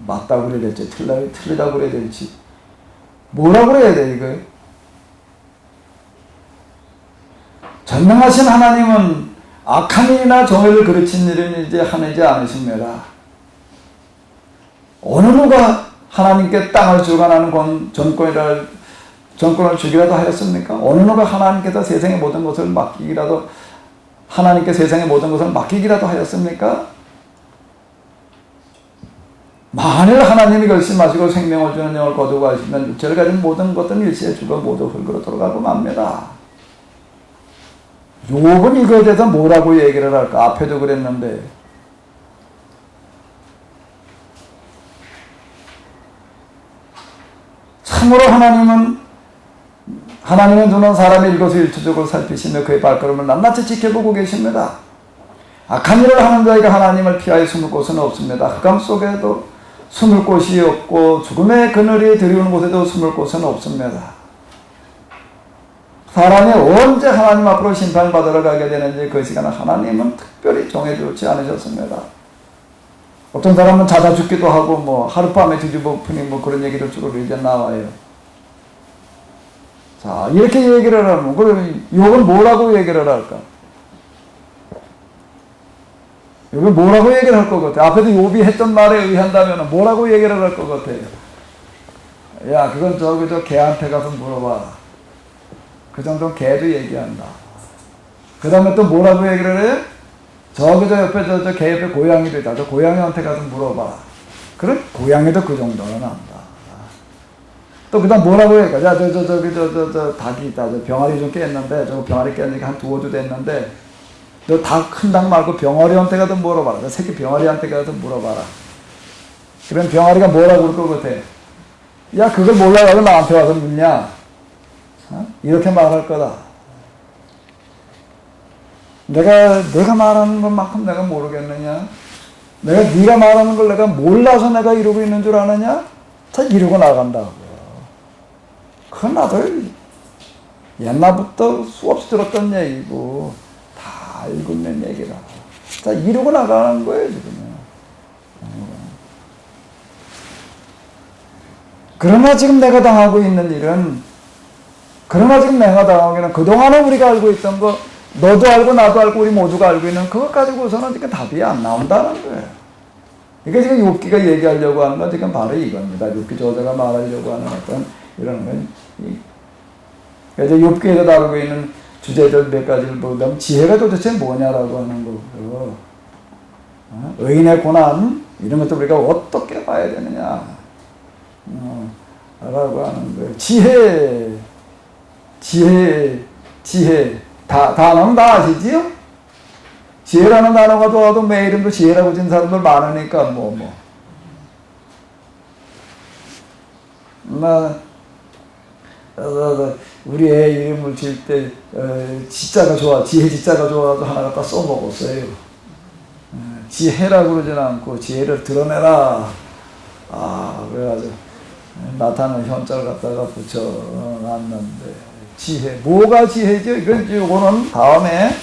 맞다고 그래야 될지 틀리다고 그래야 될지 뭐라고 그래야 돼 이거? 전능하신 하나님은 악한 일이나 정의를 그르친 일은 이제 하지 않으십니다. 어느 누가 하나님께 땅을 주관하는 정권을 주기라도 하였습니까? 어느 누가 하나님께서 세상의 모든 것을 맡기기라도 하였습니까? 만일 하나님이 결심하시고 생명을 주는 영을 거두고 하시면 육체를 가진 모든 것들은 일시에 죽어 모두 흙으로 돌아가고 맙니다. 욥은 이거에 대해서 뭐라고 얘기를 할까? 앞에도 그랬는데 참으로 하나님은 두는 사람의 일거수일투족을 살피시며 그의 발걸음을 낱낱이 지켜보고 계십니다. 악한 일을 하는 자에게 하나님을 피하여 숨을 곳은 없습니다. 흑암 속에도 숨을 곳이 없고 죽음의 그늘이 드리우는 곳에도 숨을 곳은 없습니다. 사람이 언제 하나님 앞으로 심판받으러 가게 되는지 그 시간을 하나님은 특별히 정해두지 않으셨습니다. 어떤 사람은 자다 죽기도 하고 뭐 하룻밤에 뒤집어 엎으니 뭐 그런 얘기를 주로 이제 나와요. 자, 이렇게 얘기를 하면 그럼 이건 뭐라고 얘기를 할까? 이건 뭐라고 얘기를 할 것 같아? 앞에서 욥이 했던 말에 의한다면 뭐라고 얘기를 할 것 같아요? 야, 그건 저 개한테 가서 물어봐. 그 정도는 개도 얘기한다. 그 다음에 또 뭐라고 얘기를 해? 저기 저 옆에 저 개 옆에 고양이도 있다. 저 고양이한테 가서 물어봐. 그래? 고양이도 그 정도는 안다. 또 그 다음 뭐라고 해? 야, 저 닭이 있다. 저 병아리 좀 깼는데, 저 병아리 깼는 게 한 두어 주 됐는데, 너 닭 큰 닭 말고 병아리한테 가서 물어봐라. 저 새끼 병아리한테 가서 물어봐라. 그럼 병아리가 뭐라고 그럴 것 같아? 야, 그걸 몰라가지고 나한테 와서 묻냐? 어? 이렇게 말할 거다. 내가 말하는 것만큼 내가 모르겠느냐? 네가 말하는 걸 내가 몰라서 내가 이러고 있는 줄 아느냐? 다 이러고 나간다고. 그건 나도 옛날부터 수없이 들었던 얘기고, 다 알고 있는 얘기라. 다 이러고 나가는 거예요, 지금. 그러나 지금 내가 당하고 있는 일은, 그러나 지금 내가 당하고 있는 그동안에 우리가 알고 있던 거, 너도 알고 나도 알고 우리 모두가 알고 있는 그것 가지고서는 지금 답이 안 나온다는 거예요. 이게 지금 욥기가 얘기하려고 하는 건 지금 바로 이겁니다. 욥기 저자가 말하려고 하는 어떤 이런 건. 그래서 욥기에서 다루고 있는 주제들 몇 가지를 보면 지혜가 도대체 뭐냐라고 하는 거고요. 의인의 고난 이런 것도 우리가 어떻게 봐야 되느냐 라고 하는 거예요. 지혜 단어는 다 아시지요? 지혜라는 단어가 좋아도 매 이름도 지혜라고 진 사람들 많으니까 우리 애 이름을 질 때 지자가 좋아, 지혜 지자가 좋아서 하나 갖다 써먹었어요. 지혜라고 그러진 않고 지혜를 드러내라. 그래가지고 나타나는 현자를 갖다가 붙여놨는데 지혜, 뭐가 지혜죠? 이거는 다음에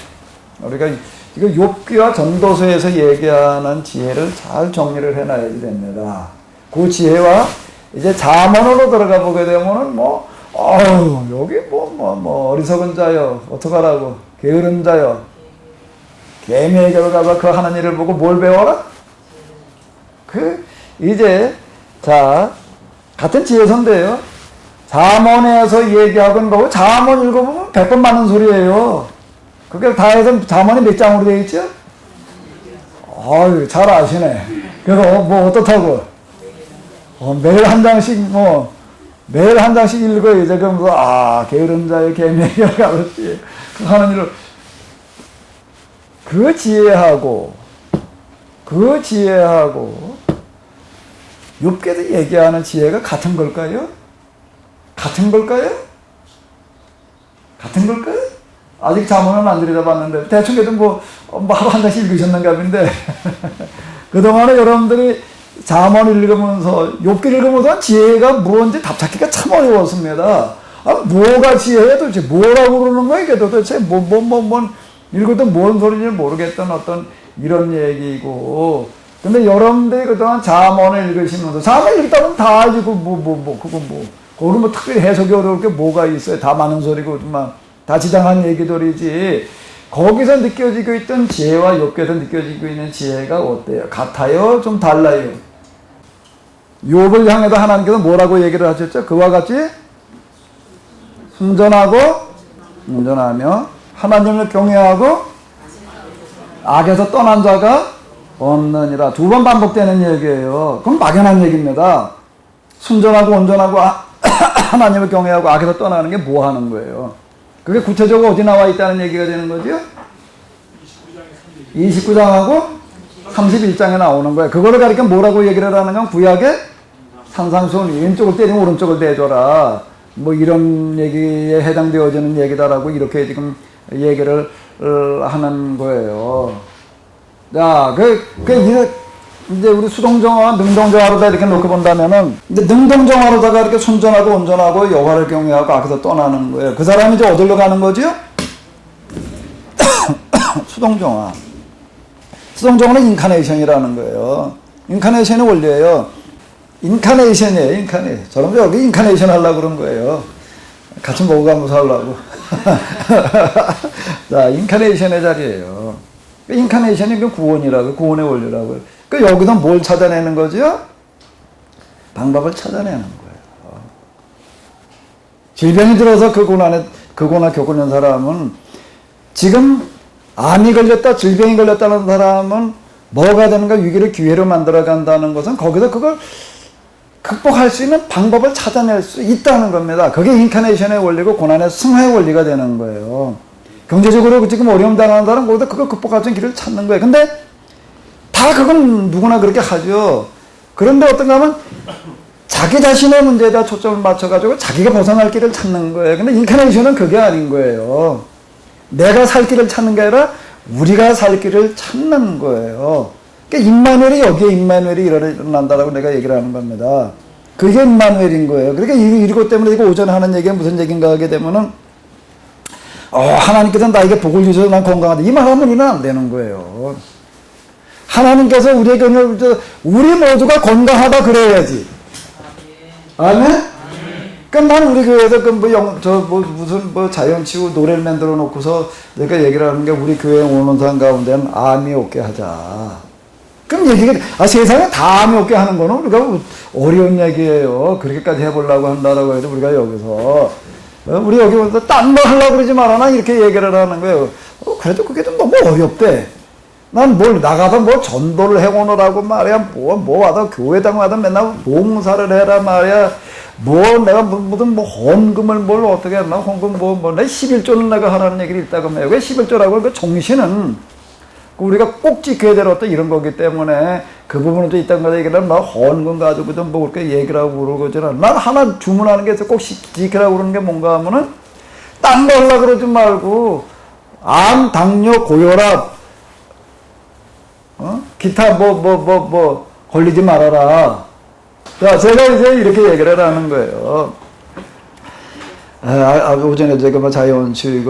우리가 이거 욥기와 전도서에서 얘기하는 지혜를 잘 정리를 해놔야지 됩니다. 그 지혜와 이제 잠언으로 들어가 보게 되면은 여기 어리석은 자요, 어떡하라고, 게으른 자요, 개미에게로 가서 그 하는 일을 보고 뭘 배워라? 같은 지혜서인데요. 잠언에서 얘기하건 거고, 잠언 읽어보면 100번 맞는 소리예요. 그게 다 해서 잠언이 몇 장으로 되어 있죠? 잘 아시네. 그래서 어떻다고? 매일 한 장씩 읽어요. 이제 게으른 자의 개미에게 가르치 하는 일을. 그 지혜하고 욥기에서 얘기하는 지혜가 같은 걸까요? 같은 걸까요? 아직 잠언은 안 들여다봤는데 대충 해도 하루 한 장씩 읽으셨는가 본데 그동안에 여러분들이 잠언을 읽으면서 욥기를 읽으면서 지혜가 뭔지 답찾기가 참 어려웠습니다. 뭐가 지혜야 도대체? 뭐라고 그러는 거야 이게 도대체? 읽어도 뭔 소리인지 모르겠던 어떤 이런 얘기고. 근데 여러분들이 그동안 잠언을 읽으시면서 잠언 읽다 보면 다 알고 거기 특별히 해석이 어려울 게 뭐가 있어요? 다 많은 소리고 다 지당한 얘기들이지. 거기서 느껴지고 있던 지혜와 욥기에서 느껴지고 있는 지혜가 어때요? 같아요? 좀 달라요? 욥을 향해서 하나님께서 뭐라고 얘기를 하셨죠? 그와 같이 순전하며 하나님을 경외하고 악에서 떠난 자가 없느니라. 2번 반복되는 얘기예요. 그럼 막연한 얘기입니다. 순전하고 온전하고 하나님을 경외하고 악에서 떠나는 게 뭐 하는 거예요? 그게 구체적으로 어디 나와 있다는 얘기가 되는 거죠? 29장하고 31장에 나오는 거예요. 그거를 가리켜 뭐라고 얘기를 하는 건 구약의 산상수훈, 왼쪽을 때리면 오른쪽을 대줘라. 이런 얘기에 해당되어지는 얘기다라고 이렇게 지금 얘기를 하는 거예요. 자, 이제 우리 수동정어와 능동정어로다 이렇게 놓고 본다면은, 이제 능동정어로다가 이렇게 순전하고 온전하고 여호와를 경외하고 악에서 떠나는 거예요. 그 사람이 이제 어디로 가는 거죠? 수동정어. 수동정어는 인카네이션이라는 거예요. 인카네이션의 원리예요. 인카네이션이에요. 인카네이션. 저는 여기 인카네이션 하려고 그런 거예요. 같이 먹어가면서 하려고. 자, 인카네이션의 자리예요. 인카네이션이 그 구원이라고, 구원의 원리라고. 그 여기서 뭘 찾아내는 거죠? 방법을 찾아내는 거예요. 질병이 들어서 그 고난에 겪는 사람은 지금 암이 걸렸다, 질병이 걸렸다는 사람은 뭐가 되는가, 위기를 기회로 만들어 간다는 것은 거기서 그걸 극복할 수 있는 방법을 찾아낼 수 있다는 겁니다. 그게 인카네이션의 원리고 고난의 승화의 원리가 되는 거예요. 경제적으로 지금 어려움 당하는 사람은 거기서 그걸 극복할 수 있는 길을 찾는 거예요. 근데 다 그건 누구나 그렇게 하죠. 그런데 어떤가 하면 자기 자신의 문제에다 초점을 맞춰가지고 자기가 벗어날 길을 찾는 거예요. 근데 인카네이션은 그게 아닌 거예요. 내가 살 길을 찾는 게 아니라 우리가 살 길을 찾는 거예요. 그러니까 임마누엘이 여기에 임마누엘이 일어난다라고 내가 얘기를 하는 겁니다. 그게 임마누엘인 거예요. 그러니까 이것 때문에 이거 오전에 하는 얘기가 무슨 얘기인가 하게 되면은 하나님께서 나에게 복을 주셔서 난 건강하다. 이 말하면 우리는 안 되는 거예요. 하나님께서 우리에게 우리 모두가 건강하다 그래야지. 아멘? 그러니까 난 우리 교회에서 무슨 자연치유 노래를 만들어 놓고서 내가 얘기를 하는 게 우리 교회에 오는 사람 가운데는 암이 없게 하자. 그럼 얘기가, 세상에 다 암이 없게 하는 거는 우리가 어려운 얘기예요. 그렇게까지 해보려고 한다라고 해도 우리가 여기서, 우리 여기 와서 딴 거 하려고 그러지 말아나 이렇게 얘기를 하는 거예요. 그래도 그게 좀 너무 어렵대. 난 나가서 전도를 해오느라고 말이야. 와서 교회당 와서 맨날 봉사를 해라 말이야. 내가 무슨 헌금을 어떻게 했나? 헌금 내 11조는 내가 하라는 얘기를 있다고 해요. 왜 11조라고 그 정신은 우리가 꼭 지켜야 될 어떤 이런 거기 때문에 그 부분은 또 있다는 거 얘기를 하면 헌금 가지고 좀 그렇게 얘기를 하고 그러거든. 난 하나 주문하는 게 꼭 지키라고 그러는 게 뭔가 하면은 딴 거 하려고 그러지 말고 암, 당뇨, 고혈압, 기타 걸리지 말아라. 자, 제가 이제 이렇게 얘기를 하는 거예요. 오전에 제가 자연치유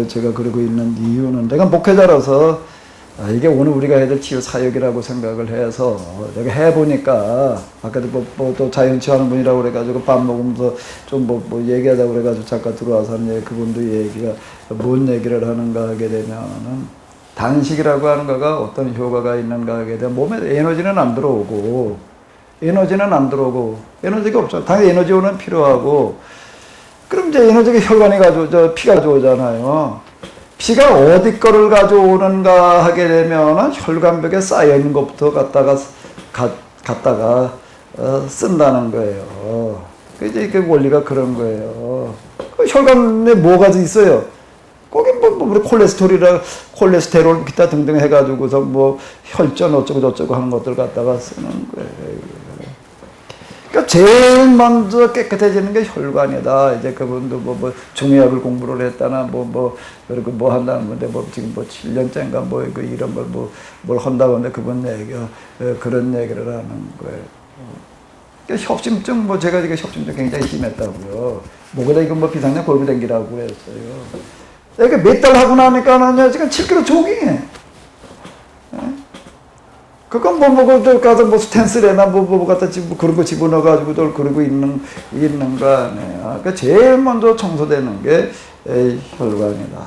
제가 그러고 있는 이유는 내가 목회자라서 이게 오늘 우리가 해야 될 치유 사역이라고 생각을 해서 내가 해보니까 아까도 또 자연치유하는 분이라고 그래가지고 밥 먹으면서 좀 얘기하자고 그래가지고 잠깐 들어와서 하는 얘기, 그분도 얘기가 뭔 얘기를 하는가 하게 되면은 단식이라고 하는 거가 어떤 효과가 있는가 하게 되면 몸에 에너지는 안 들어오고 에너지가 없죠. 당연히 에너지는 필요하고 그럼 이제 에너지가 혈관이 피가 가져오잖아요. 피가 어디 거를 가져오는가 하게 되면 혈관벽에 쌓여있는 것부터 갖다가 쓴다는 거예요. 이제 그 원리가 그런 거예요. 그 혈관에 뭐가 있어요? 거기 우리 콜레스테롤 기타 등등 해가지고서 혈전 어쩌고 저쩌고 하는 것들 갖다가 쓰는 거예요. 그러니까 제일 먼저 깨끗해지는 게 혈관이다. 이제 그분도 중의학을 공부를 했다나 그리고 한다는 건데 지금 7년째인가 이런 뭘 한다고 하는데 그분 얘기가 그런 얘기를 하는 거예요. 그러니까 협심증 제가 지금 협심증 굉장히 심했다고요. 목에다 이거 비상장 걸고 댕기라고 했어요. 내가 몇 달 하고 나니까는 지금 7kg 조깅해. 그건 가서 스탠스레나 갖다 그런 거 집어넣어가지고 그러고 있는 거 아니에요. 그러니까 제일 먼저 청소되는 게 혈관이다.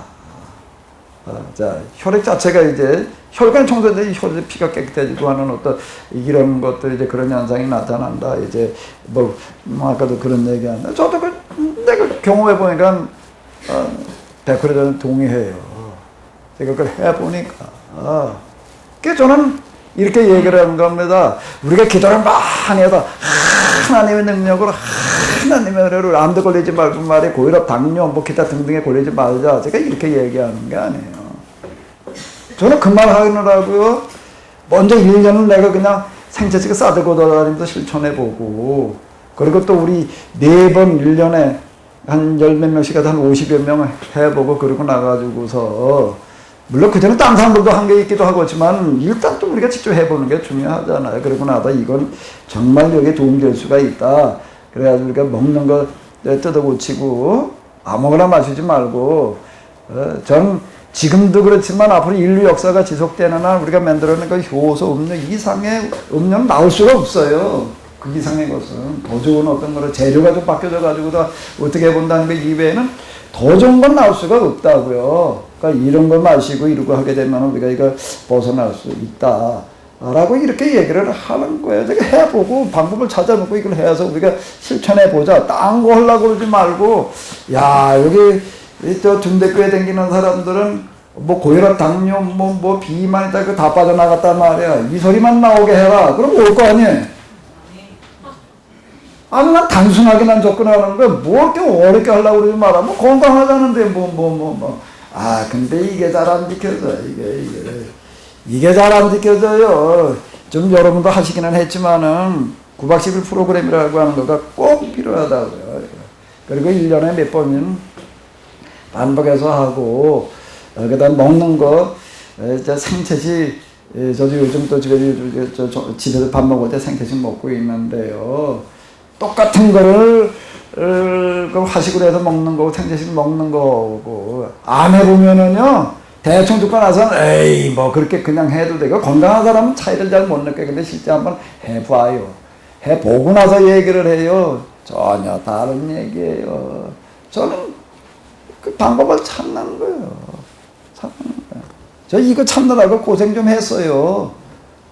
자, 혈액 자체가 이제 혈관 청소돼 혈의 피가 깨끗해지고 하는 어떤 이런 것들 이제 그런 현상이 나타난다. 이제 아까도 그런 얘기한다. 저도 내가 경험해 보니까 100% 동의해요. 제가 그걸 해보니까. 그래서 저는 이렇게 얘기를 하는 겁니다. 우리가 기도를 많이 해서 하나님의 능력으로 하나님의 은혜로 암도 걸리지 말고 말이야. 고혈압, 당뇨, 기타 등등에 걸리지 말자. 제가 이렇게 얘기하는 게 아니에요. 저는 그 말 하느라고요. 먼저 1년을 내가 그냥 생채찍에 싸들고 돌아다니면서 실천해보고 그리고 또 우리 4번 1년에 한 10몇 명씩 가서 한 50여 명 해보고 그러고 나가지고서 물론 그전에 딴 사람들도 한 게 있기도 하겠지만 일단 또 우리가 직접 해보는 게 중요하잖아요. 그러고 나서 이건 정말 여기에 도움이 될 수가 있다. 그래가지고 우리가 먹는 거 뜯어고치고 아무거나 마시지 말고 전 지금도 그렇지만 앞으로 인류 역사가 지속되는 한 우리가 만들어낸 그 효소, 음료 이상의 음료는 나올 수가 없어요. 그 이상의 것은 더 좋은 어떤 거로 재료가 좀 바뀌어져 가지고 다 어떻게 본다는 게 이외에는 더 좋은 건 나올 수가 없다고요. 그러니까 이런 거 마시고 이러고 하게 되면 우리가 이거 벗어날 수 있다. 라고 이렇게 얘기를 하는 거예요. 제가 해보고 방법을 찾아보고 이걸 해서 우리가 실천해보자. 딴 거 하려고 그러지 말고, 야, 여기 저 중대교회 다니는 사람들은 뭐 고혈압, 당뇨, 뭐 비만 있다, 다 빠져나갔단 말이야. 이 소리만 나오게 해라. 그럼 올 거 아니에요? 아니, 난 단순하게 난 접근하는 거야. 뭐 이렇게 어렵게 하려고 그러지 마라. 뭐 건강하다는데, 아, 근데 이게 잘 안 지켜져. 이게 잘 안 지켜져요. 좀 여러분도 하시기는 했지만은 9박 10일 프로그램이라고 하는 거가 꼭 필요하다고요. 그리고 1년에 몇 번은 반복해서 하고, 그 다음 먹는 거, 생채식, 저도 요즘 또 집에서 밥 먹을 때 생채식 먹고 있는데요. 똑같은 거를 그 화식으로 해서 먹는 거고 생채식 먹는 거고 안 해보면은요 대충 듣고 나서는 에이 뭐 그렇게 그냥 해도 되고 건강한 사람은 차이를 잘 못 느껴. 근데 실제 한번 해봐요. 해보고 나서 얘기를 해요. 전혀 다른 얘기예요. 저는 그 방법을 찾는 거예요. 저 이거 찾느라고 고생 좀 했어요.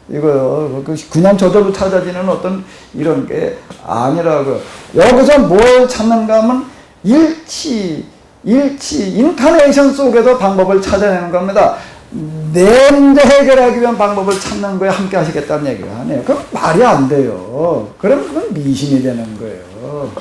이거요. 그냥 저절로 찾아지는 어떤 이런 게 아니라고. 여기서 뭘 찾는가 하면 일치, 인카네이션 속에서 방법을 찾아내는 겁니다. 내 문제 해결하기 위한 방법을 찾는 거에 함께 하시겠다는 얘기가 아니에요. 그럼 말이 안 돼요. 그럼 그건 미신이 되는 거예요.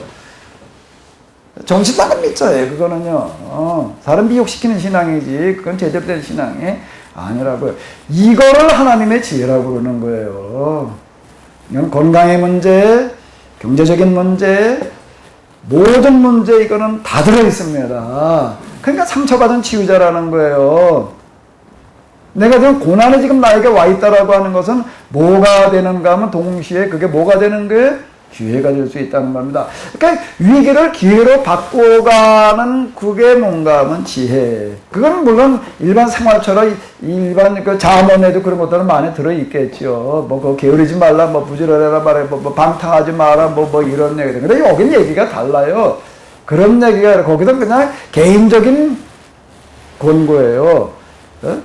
정신 나간 믿자예요, 그거는요. 사람 미혹시키는 신앙이지, 그건 제대로 된 신앙이 아니라고요. 이거를 하나님의 지혜라고 그러는 거예요. 이건 건강의 문제, 경제적인 문제, 모든 문제 이거는 다 들어있습니다. 그러니까 상처받은 치유자라는 거예요. 내가 지금 고난이 지금 나에게 와 있다라고 하는 것은 뭐가 되는가 하면 동시에 그게 뭐가 되는 거예요? 기회가 될 수 있다는 겁니다. 그러니까 위기를 기회로 바꿔가는 그게 뭔가 하면 지혜. 그건 물론 일반 생활처럼 일반 그 자문에도 그런 것들은 많이 들어있겠죠. 뭐 그거 게으르지 말라, 뭐 부지런해라 말해, 뭐 방탕하지 마라, 뭐 이런 얘기들. 근데 여긴 얘기가 달라요. 그런 얘기가 아니라 거기서 그냥 개인적인 권고예요.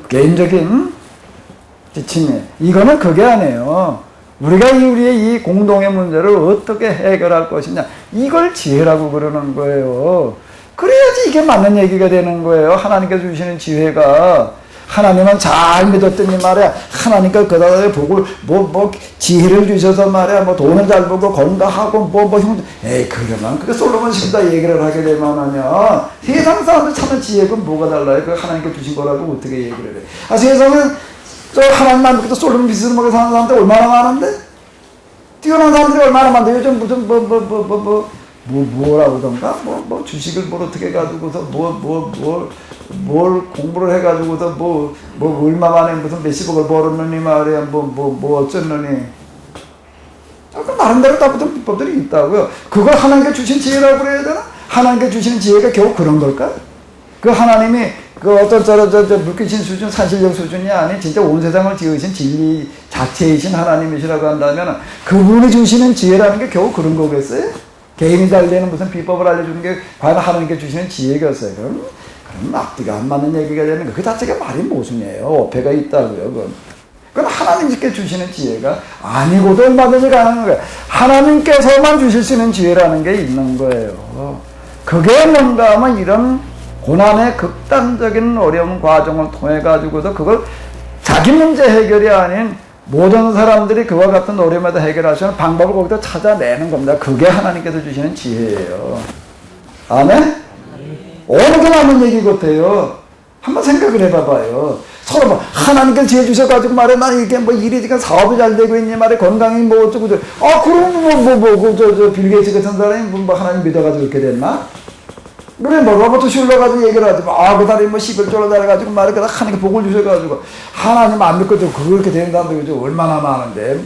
개인적인 지침이에요. 이거는 그게 아니에요. 우리가 우리의 이 공동의 문제를 어떻게 해결할 것이냐. 이걸 지혜라고 그러는 거예요. 그래야지 이게 맞는 얘기가 되는 거예요. 하나님께서 주시는 지혜가. 하나님은 잘 믿었더니 말이야. 하나님께 그다음에 복을, 지혜를 주셔서 말이야. 뭐 돈을 잘 벌고 건강하고 에이, 그러면, 그게 솔로몬식이다 얘기를 하게 되면은요. 세상 사람들 찾는 지혜가 뭐가 달라요? 그 하나님께 주신 거라고 어떻게 얘기를 해. 아, 세상은 저 하나님 안 믿고 솔로몬 비슷한 먹고 사는 사람들 얼마나 많은데? 뛰어난 사람들이 얼마나 많은데? 요즘 무슨 뭐라고 그런가? 주식을 어떻게 해가지고서 뭘 공부를 해가지고서 얼마 만에 무슨 몇십억을 벌었느니 말이야. 어쩌느니. 그 나름대로 다 무슨 비법들이 있다고요. 그걸 하나님께 주신 지혜라고 그래야 되나? 하나님께 주시는 지혜가 겨우 그런 걸까? 그 하나님이 그 어떤 물귀신 수준, 산실력 수준이 아닌 진짜 온 세상을 지으신 진리 자체이신 하나님이시라고 한다면 그분이 주시는 지혜라는 게 겨우 그런 거겠어요? 개인이 잘 되는 무슨 비법을 알려주는 게 과연 하나님께 주시는 지혜겠어요? 그럼 앞뒤가 안 맞는 얘기가 되는 거. 그 자체가 말이 모순이에요. 어폐가 있다고요. 그건 하나님께 주시는 지혜가 아니고도 얼마든지 가능한 거예요. 하나님께서만 주실 수 있는 지혜라는 게 있는 거예요. 그게 뭔가 하면 이런 고난의 극단적인 어려운 과정을 통해 가지고도 그걸 자기 문제 해결이 아닌 모든 사람들이 그와 같은 어려움에도 해결할 수 있는 방법을 거기서 찾아내는 겁니다. 그게 하나님께서 주시는 지혜예요. 아멘? 어느 게 맞는 얘기 같아요? 한번 생각을 해봐봐요. 서로 하나님께서 지혜 주셔가지고 말해, 나 이게 일이 지금 사업이 잘 되고 있니 말해, 건강이 어쩌고 그럼 빌 게이츠 같은 사람이 하나님 믿어가지고 이렇게 됐나? 그래, 로버트 슐러가지고 얘기를 하지. 그 사람이 11조를 달아가지고 말해. 그다 하나님께 복을 주셔가지고. 하나님 안 믿고 그렇게 되는 사람들이 얼마나 많은데.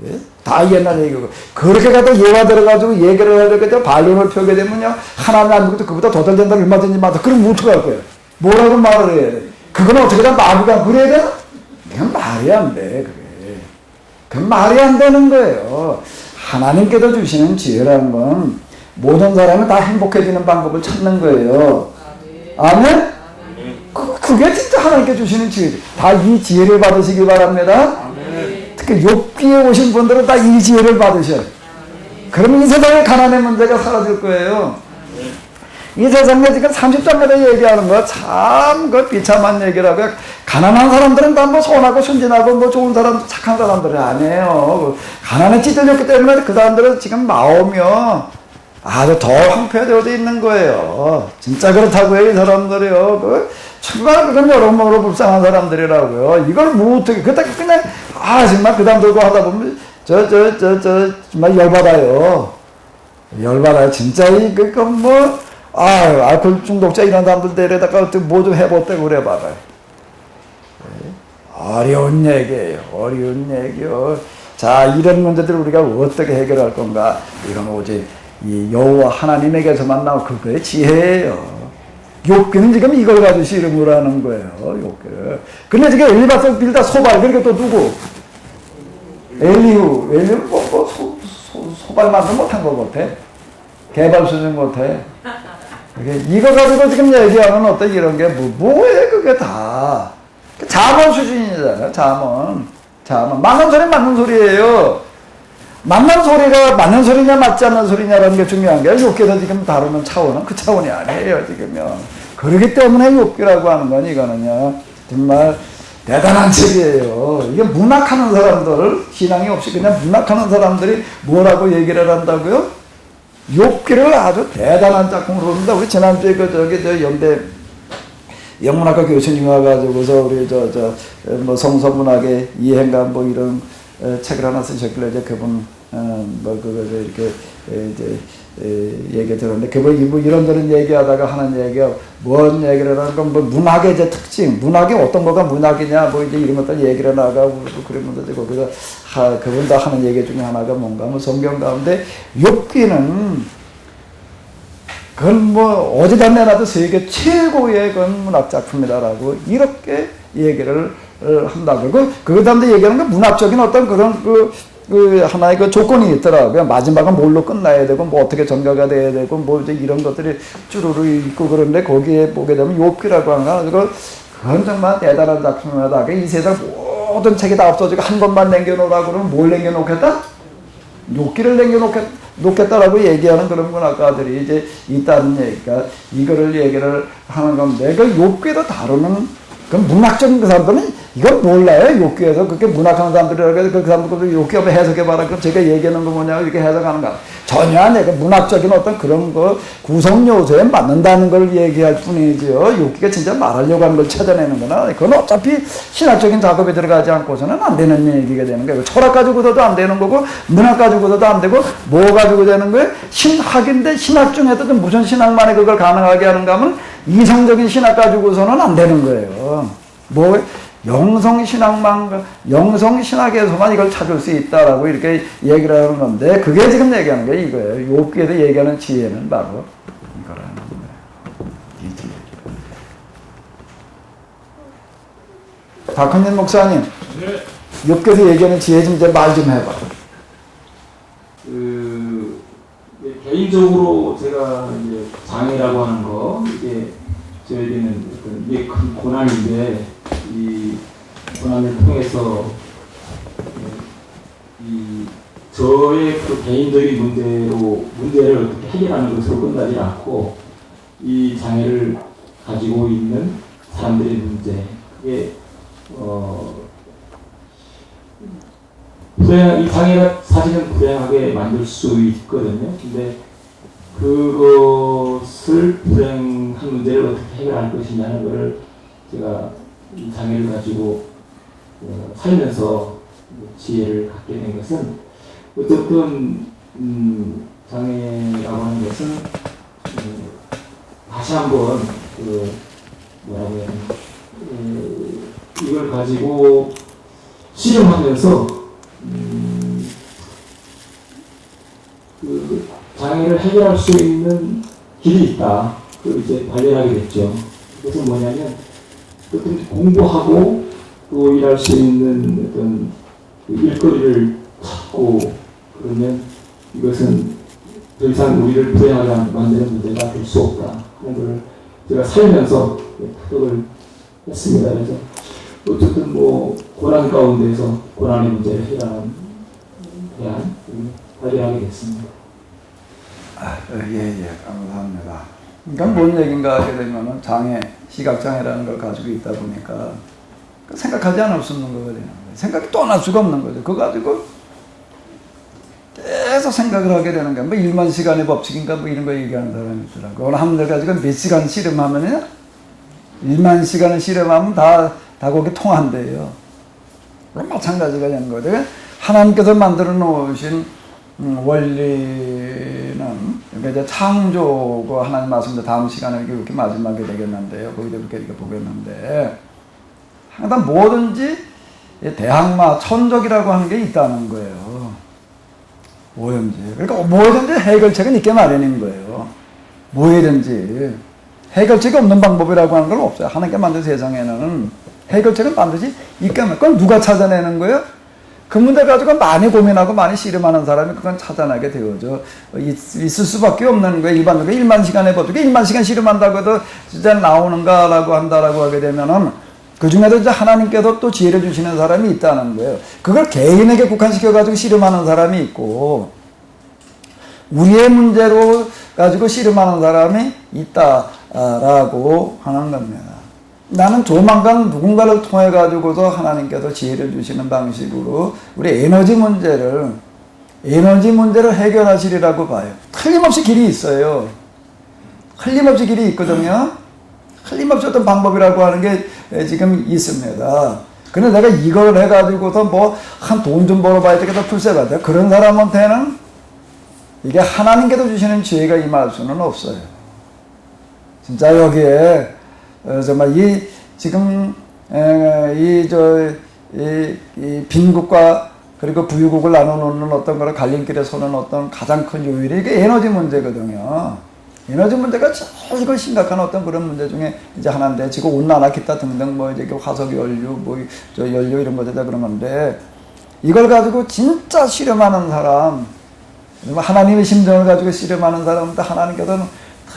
예? 다 옛날 얘기고. 그렇게 갖다 예화 들어가지고 얘기를 하려고 해서 반론을 펴게 되면요. 하나님 안 믿고 그보다 더 잘 된다는 얼마든지 많다. 그럼 어떡할 거예요? 뭐라고 말을 해야 돼? 그건 어떻게 다 마구가 그래야 되나? 그건 말이 안 돼, 그래. 그건 말이 안 되는 거예요. 하나님께서 주시는 지혜라는 건 모든 사람이 다 행복해지는 방법을 찾는 거예요. 아멘? 그게 진짜 하나님께 주시는 지혜지. 다 이 지혜를 받으시기 바랍니다. 특히 욥기에 오신 분들은 다 이 지혜를 받으셔요. 그러면 이 세상의 가난의 문제가 사라질 거예요. 이 세상에 지금 30장마다 얘기하는 거 참 그 비참한 얘기라고요. 가난한 사람들은 다 뭐 선하고 순진하고 뭐 좋은 사람, 착한 사람들이 아니에요. 가난에 찢어졌기 때문에 그 사람들은 지금 마음이요. 아주 더 황폐되어져 있는 거예요. 진짜 그렇다고요, 이 사람들이요. 정말 그건 여러모로 불쌍한 사람들이라고요. 이걸 뭐 어떻게, 그냥, 정말 그 사람들과 하다 보면, 정말 열받아요. 열받아요. 진짜, 알코올 중독자 이런 사람들 데려다가 어떻게 뭐 좀 해봤다고 그래 봐봐요. 어려운 얘기예요. 어려운 얘기요. 자, 이런 문제들을 우리가 어떻게 해결할 건가? 이건 오직 이 여호와 하나님에게서만 나온 그거의 지혜예요. 욥기는 지금 이걸 가지고 씨름을 하는 거예요. 욥기를. 근데 지금 엘리바스 빌다 소발, 그리고 또 누구? 엘리후는 소발 만도 못한 것 같아. 개발 수준 못해. 이거 가지고 지금 얘기하는 어떤 이런 게 뭐예요? 그게 다 자문 수준이잖아요. 자문. 맞는 소리 맞는 소리예요. 맞는 소리가 맞는 소리냐 맞지 않는 소리냐라는 게 중요한 게 욥기에서 지금 다루는 차원은 그 차원이 아니에요. 지금요. 그렇기 때문에 욥기라고 하는 건 이거는요. 정말 대단한 책이에요. 이게 문학하는 사람들, 신앙이 없이 그냥 문학하는 사람들이 뭐라고 얘기를 한다고요? 욥기를 아주 대단한 작품으로 봅니다. 우리 지난주에 연대 영문학과 교수님 와가지고서 우리 성서문학의 이해인가 뭐 이런 책을 하나 쓰셨길래 이제 그분 그걸 이렇게 이제 얘기 들었는데 그분 뭐 이런저런 얘기하다가 하는 얘기가 뭔 얘기를 하는 건 뭐 문학의 이제 특징, 문학이 어떤 거가 문학이냐 뭐 이제 이런 것들 얘기를 나가고 그러면서 거기서 그분도 하는 얘기 중에 하나가 뭔가 뭐 성경 가운데 욥기는 그건 뭐 어디다 내놔도 세계 최고의 그건 문학 작품이다라고 이렇게 얘기를 한다고. 그 다음에 얘기하는 건 문학적인 어떤 그런 하나의 그 조건이 있더라고요. 마지막은 뭘로 끝나야 되고, 뭐 어떻게 전가가 돼야 되고, 뭐 이제 이런 것들이 쭈루루 있고 그런데 거기에 보게 되면 욥기라고 하는 거, 그건 정말 대단한 작품이다. 이 세상 모든 책이 다 없어지고 한 것만 남겨놓으라고 그러면 뭘 남겨놓겠다? 욥기를 남겨놓겠다라고 얘기하는 그런 문학가들이 이제 있다는 얘기가 이거를 얘기를 하는 건데, 그 욥기도 다루는 그 문학적인 그 사람들은 이걸 몰라요. 욥기에서 그렇게 문학하는 사람들이라고 해서 그 사람들 욥기 한번 해석해봐라. 그럼 제가 얘기하는 거 뭐냐고 이렇게 해석하는가. 전혀 아니에요. 그 문학적인 어떤 그런 거 구성 요소에 맞는다는 걸 얘기할 뿐이지요. 욥기가 진짜 말하려고 하는 걸 찾아내는 거나 그건 어차피 신학적인 작업에 들어가지 않고서는 안 되는 얘기가 되는 거예요. 철학 가지고서도 안 되는 거고 문학 가지고서도 안 되고 뭐 가지고 되는 거예요? 신학인데 신학 중에도 무슨 신학만에 그걸 가능하게 하는가 하면 이성적인 신학 가지고서는 안 되는 거예요. 뭐 영성신학에서만 이걸 찾을 수 있다라고 이렇게 얘기를 하는 건데, 그게 지금 얘기하는 게 이거예요. 욥기에서 얘기하는 지혜는 바로 이거라는 거예요. 이 지혜. 박헌진 목사님, 네. 욥기에서 얘기하는 지혜 좀 이제 말 좀 해봐. 개인적으로 제가 이제 장애라고 하는 거, 이게 저에게는 이게 큰 고난인데, 이 고난을 통해서 이 저의 그 개인적인 문제를 어떻게 해결하는 것으로 끝나지 않고 이 장애를 가지고 있는 사람들의 문제, 이게 이 장애가 사실은 불행하게 만들 수 있거든요. 근데 그것을 불행한 문제를 어떻게 해결할 것이냐는 것을 제가 이 장애를 가지고 살면서 지혜를 갖게 된 것은, 어쨌든 장애라고 하는 것은 다시 한번 뭐라고 해야 되나, 이걸 가지고 씨름하면서 장애를 해결할 수 있는 길이 있다. 그걸 이제 발견하게 됐죠. 그것은 뭐냐면 어떤 공부하고 또 일할 수 있는 어떤 그 일거리를 찾고 그러면 이것은 더 이상 우리를 부양하지 만드는 문제가 될 수 없다 하는 걸 제가 살면서 터득을 했습니다. 그래서 어쨌든 뭐 고난 가운데서 고난의 문제를 해결하는 대안 발견하게 됐습니다. 예, 감사합니다. 그러니까 뭔 얘기인가 하게 되면은 장애, 시각장애라는 걸 가지고 있다 보니까 생각하지 않을 수 없는 거거든요. 생각이 떠날 수가 없는 거죠. 그거 가지고 계속 생각을 하게 되는 거야. 뭐 1만 시간의 법칙인가 뭐 이런 거 얘기하는 사람이 있더라고. 오늘 한들 가지고 몇 시간 씨름하면요? 1만 시간을 씨름하면 다 거기 통한대요. 그럼 마찬가지가 되는 거죠. 하나님께서 만들어 놓으신 원리는 그러니까 이제 창조고 하나님 말씀도 다음 시간에 이렇게 마지막에 되겠는데요. 거기도 이렇게 보겠는데 항상 뭐든지 대항마 천적이라고 하는 게 있다는 거예요. 뭐든지. 그러니까 뭐든지 해결책은 있게 마련인 거예요. 뭐든지. 해결책이 없는 방법이라고 하는 건 없어요. 하나님께 만든 세상에는 해결책은 반드시 있게 마련. 그건 누가 찾아내는 거예요? 그 문제 가지고 많이 고민하고 많이 씨름하는 사람이 그건 찾아나게 되어져 있을 수밖에 없는 거예요. 일반적으로 1만 시간의 법칙, 1만 시간 씨름한다고 해도 진짜 나오는가라고 한다라고 하게 되면은 그 중에도 이제 하나님께서 또 지혜를 주시는 사람이 있다는 거예요. 그걸 개인에게 국한시켜가지고 씨름하는 사람이 있고, 우리의 문제로 가지고 씨름하는 사람이 있다라고 하는 겁니다. 나는 조만간 누군가를 통해 가지고서 하나님께서 지혜를 주시는 방식으로 우리 에너지 문제를 해결하시리라고 봐요. 틀림없이 길이 있어요. 틀림없이 길이 있거든요. 틀림없이 어떤 방법이라고 하는 게 지금 있습니다. 근데 내가 이걸 해가지고서 뭐 한 돈 좀 벌어봐야 되겠다 풀세받아. 그런 사람한테는 이게 하나님께서 주시는 지혜가 임할 수는 없어요. 진짜 여기에 정말 지금 이 빈국과 그리고 부유국을 나눠놓는 어떤 거를 갈림길에 서는 어떤 가장 큰 요일이 이게 에너지 문제거든요. 에너지 문제가 제일 심각한 어떤 그런 문제 중에 이제 하나인데, 지금 온난화 기타 등등 뭐 이제 화석 연료 연료 이런 거다 그런 건데, 이걸 가지고 진짜 실험하는 사람, 하나님의 심정을 가지고 실험하는 사람도 하나님께서는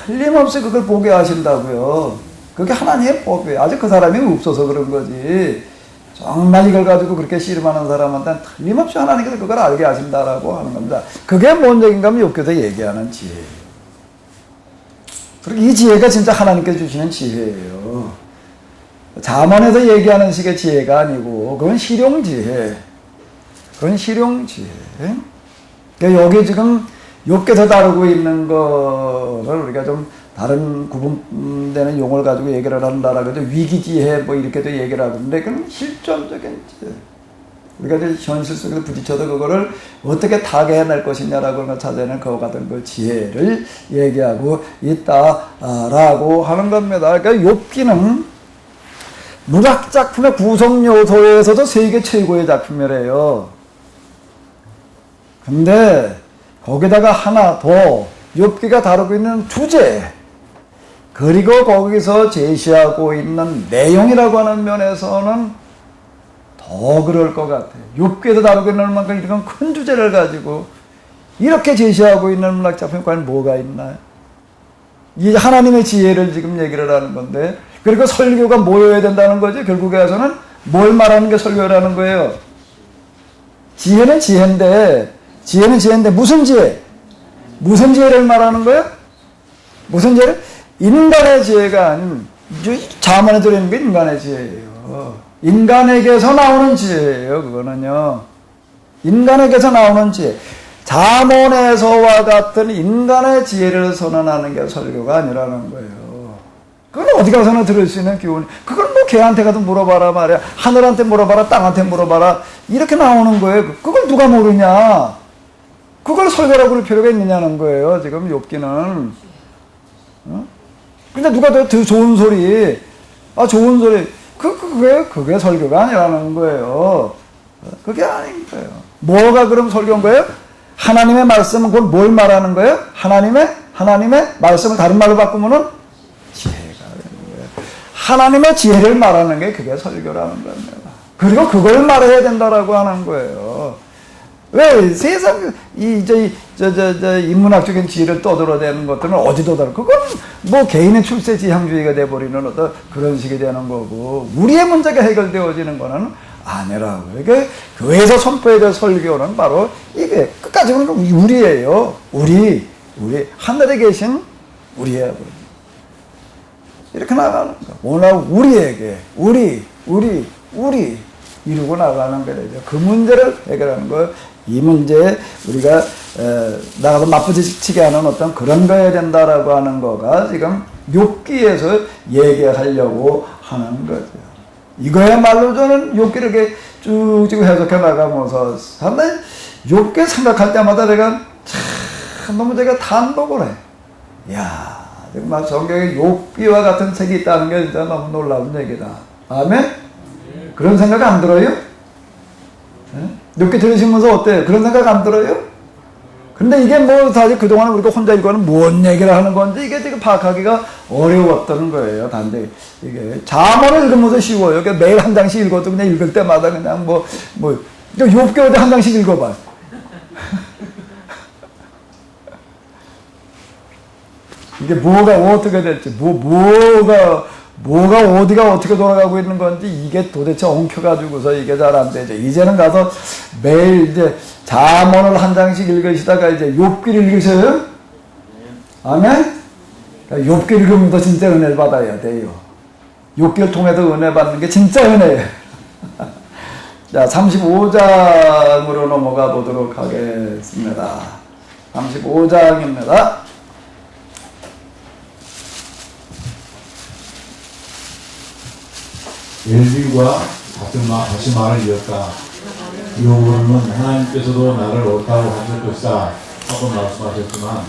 틀림없이 그걸 보게 하신다고요. 그게 하나님의 법이에요. 아직 그 사람이 없어서 그런 거지. 정말 이걸 가지고 그렇게 씨름하는 사람한테는 틀림없이 하나님께서 그걸 알게 하신다라고 하는 겁니다. 그게 뭔 얘기인가 하면 욕교에서 얘기하는 지혜예요. 그리고 이 지혜가 진짜 하나님께서 주시는 지혜예요. 자문에서 얘기하는 식의 지혜가 아니고 그건 실용지혜. 그건 실용지혜. 그러니까 여기 지금 욕교에서 다루고 있는 거를 우리가 좀 다른 구분되는 용어를 가지고 얘기를 한다라고 해도 위기지혜 뭐 이렇게도 얘기를 하는데, 그건 실존적인 지혜. 우리가 이제 현실 속에서 부딪혀도 그거를 어떻게 타개해낼 것이냐라고 찾아내는 그와 같은 그 지혜를 얘기하고 있다라고 하는 겁니다. 그러니까 욥기는 문학 작품의 구성 요소에서도 세계 최고의 작품이래요. 근데 거기다가 하나 더 욥기가 다루고 있는 주제, 그리고 거기서 제시하고 있는 내용이라고 하는 면에서는 더 그럴 것 같아요. 욥기에서 다루고 있는 만큼 이런 큰 주제를 가지고 이렇게 제시하고 있는 문학 작품이 과연 뭐가 있나요? 이 하나님의 지혜를 지금 얘기를 하는 건데, 그리고 설교가 뭐여야 된다는 거지? 결국에 와서는 뭘 말하는 게 설교라는 거예요? 지혜는 지혜인데 무슨 지혜? 무슨 지혜를 말하는 거예요? 무슨 지혜를? 인간의 지혜가 아닌, 자문에 들어있는 게 인간의 지혜예요. 인간에게서 나오는 지혜예요. 그거는요. 인간에게서 나오는 지혜. 자문에서와 같은 인간의 지혜를 선언하는 게 설교가 아니라는 거예요. 그건 어디 가서나 들을 수 있는 교훈. 그걸 뭐 개한테 가서 물어봐라 말이야. 하늘한테 물어봐라, 땅한테 물어봐라. 이렇게 나오는 거예요. 그걸 누가 모르냐? 그걸 설교라고 부를 필요가 있느냐는 거예요. 지금 욥기는. 근데 누가 더 좋은 소리, 좋은 소리. 그게 설교가 아니라는 거예요. 그게 아닌 거예요. 뭐가 그럼 설교인 거예요? 하나님의 말씀은 그걸 뭘 말하는 거예요? 하나님의 말씀을 다른 말로 바꾸면은 지혜가 되는 거예요. 하나님의 지혜를 말하는 게 그게 설교라는 겁니다. 그리고 그걸 말해야 된다라고 하는 거예요. 왜 세상 인문학적인 지혜를 떠들어대는 것들은 어디도 다르고 그건 뭐 개인의 출세지향주의가 돼버리는 어떤 그런 식이 되는 거고 우리의 문제가 해결되어지는 거는 아니라고. 그러니까 교회에서 선포해야 될 설교는 바로 이게 끝까지 보는 우리예요. 우리 하늘에 계신 우리예요. 이렇게 나가는 거. 오늘 우리에게 우리 이루고 나가는 거예요. 그 문제를 해결하는 거. 이 문제에 우리가 나가서 맞부딪히게 하는 어떤 그런 거야 된다라고 하는 거가 지금 욥기에서 얘기하려고 하는 거죠. 이거야말로 저는 욥기를 이렇게 쭉 해석해 나가면서 상당히 욥기 생각할 때마다 내가 참 너무 제가 단독을 해. 이야, 정말 성경에 욥기와 같은 책이 있다는 게 진짜 너무 놀라운 얘기다. 아멘? 그런 생각 안 들어요? 욥기 들으시면서 어때요? 그런 생각 안 들어요? 근데 이게 뭐 사실 그동안 우리가 혼자 읽고는 뭔 얘기를 하는 건지 이게 지금 파악하기가 어려웠던 거예요. 단데 이게 잠언을 읽으면서 쉬워요. 그러니까 매일 한 장씩 읽어도 그냥 읽을 때마다 그냥 욥기 어디 한 장씩 읽어봐. 이게 뭐가 어떻게 될지 뭐가 어디가 어떻게 돌아가고 있는 건지 이게 도대체 엉켜가지고서 이게 잘 안 되죠. 이제는 가서 매일 이제 잠언을 한 장씩 읽으시다가 이제 욥기를 읽으셔요. 아멘? 욥기를 읽으면서 진짜 은혜를 받아야 돼요. 욥기를 통해서 은혜 받는 게 진짜 은혜예요. 자, 35장으로 넘어가 보도록 하겠습니다. 35장입니다. 엘비과 다시 말을 이었다. 욥은 하나님께서도 나를 옳다고 하실 것이다 하고 말씀하셨지만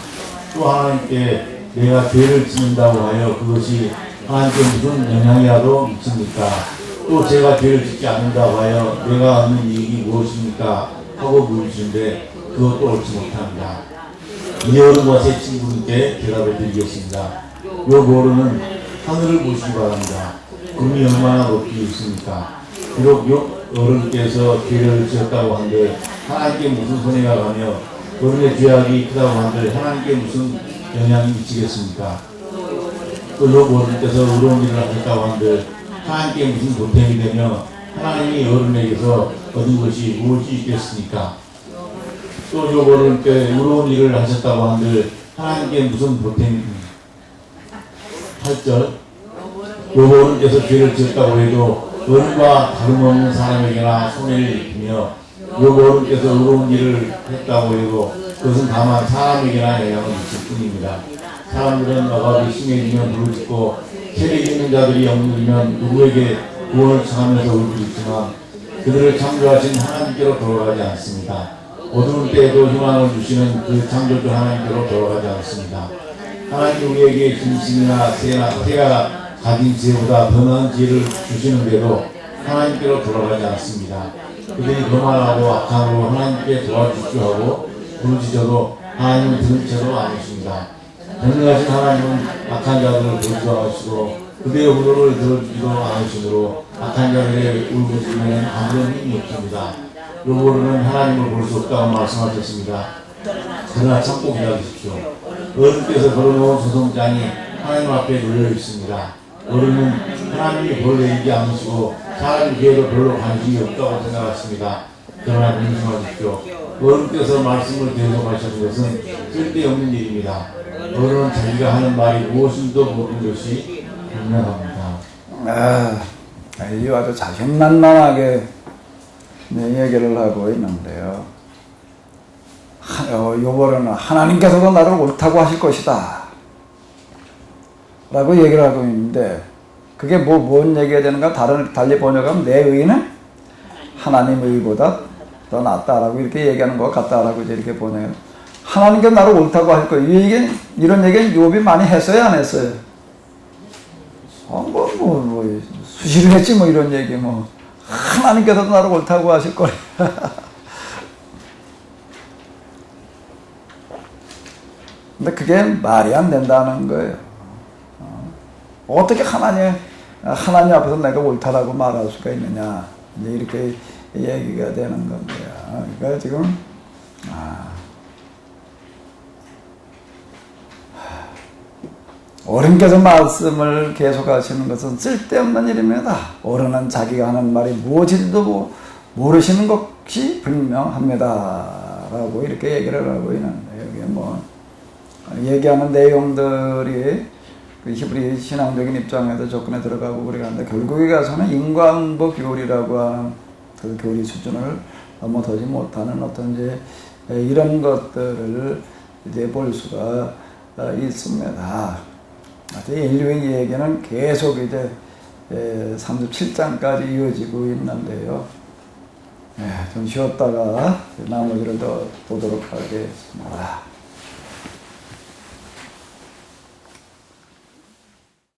또 하나님께 내가 죄를 짓는다고 하여 그것이 하나님께 무슨 영향이라도 미칩니까? 또 제가 죄를 짓지 않는다고 하여 내가 얻는 이익이 무엇입니까? 하고 물으시는데 그것도 옳지 못합니다. 이 어른과 제 친구분께 대답해 드리겠습니다. 욥은 하늘을 보시기 바랍니다. 금이 얼마나 높이 있습니까? 비록 어른께서 죄를 지었다고 한들 하나님께 무슨 손해가 가며 어른의 죄악이 크다고 한들 하나님께 무슨 영향이 미치겠습니까? 또 어른께서 의로운 일을 하셨다고 한들 하나님께 무슨 보탬이 되며 하나님이 어른에게서 얻은 것이 무엇이 있겠습니까? 또 어른께 의로운 일을 하셨다고 한들 하나님께 무슨 보탬이 8절 욥은께서 죄를 지었다고 해도 어른과 다름없는 사람에게나 손해를 입히며 욥은께서 의로운 일을 했다고 해도 그것은 다만 사람에게나 영향을 미칠 뿐입니다. 사람들은 억압이 심해지면 부르짖고 세력 있는 자들이 영리면 누구에게 구원을 청하면서 울고 있지만 그들을 창조하신 하나님께로 돌아가지 않습니다. 어두운 때에도 희망을 주시는 그 창조주 하나님께로 돌아가지 않습니다. 하나님 우리에게 짐승이나 새가 가진 지혜보다 더 나은 지혜를 주시는데도 하나님께로 돌아가지 않습니다. 그들이 거만하고 악함으로 하나님께 도와주시오 하고 부르짖어도 하나님은 들은 채로 안 오십니다. 전능하신 하나님은 악한 자들을 보지도 않으시고 그들의 울음을 들어주지도 않으시므로 악한 자들의 울부짖으면 아무런 힘이 없습니다. 욥은 하나님을 볼 수 없다고 말씀하셨습니다. 그러나 참고 기다리십시오. 어른께서 걸어놓은 소송장이 하나님 앞에 놓여 있습니다. 어른은 하나님이 벌 내리지 않으시고 사람 기회로 별로 관심이 없다고 생각하십니다. 그러나 명심하십시오. 어른께서 말씀을 대속하시는 것은 쓸데없는 일입니다. 어른은 자기가 하는 말이 무엇인지도 모르는 것이 분명합니다. 이 아주 자신만만하게 얘기를 하고 있는데요. 욥은 하나님께서도 나를 옳다고 하실 것이다 라고 얘기를 하고 있는데 그게 뭔 얘기가 되는가? 달리 번역하면 내 의는 하나님의 의보다 더 낫다라고 이렇게 얘기하는 것 같다라고 이렇게 번역해요. 하나님께서 나를 옳다고 할 거예요. 이런 얘기는 욥이 많이 했어요, 안 했어요? 수시로 했지 이런 얘기 하나님께서도 나를 옳다고 하실 거예요. 근데 그게 말이 안 된다는 거예요. 어떻게 하나님 앞에서 내가 옳다라고 말할 수가 있느냐. 이제 이렇게 얘기가 되는 건데요. 그러니까 지금 어른께서 말씀을 계속하시는 것은 쓸데없는 일입니다. 어른은 자기가 하는 말이 무엇인지도 모르시는 것이 분명합니다. 라고 이렇게 얘기를 하고 있는데, 여기 뭐 얘기하는 내용들이 그 히브리 신앙적인 입장에서 접근에 들어가고 그러는데, 결국에 가서는 인과응보 교리라고 하는 그 교리 수준을 넘어서지 못하는 어떤 이제 이런 것들을 이제 볼 수가 있습니다. 인류의 얘기는 계속 이제 37장까지 이어지고 있는데요. 좀 쉬었다가 나머지를 더 보도록 하겠습니다.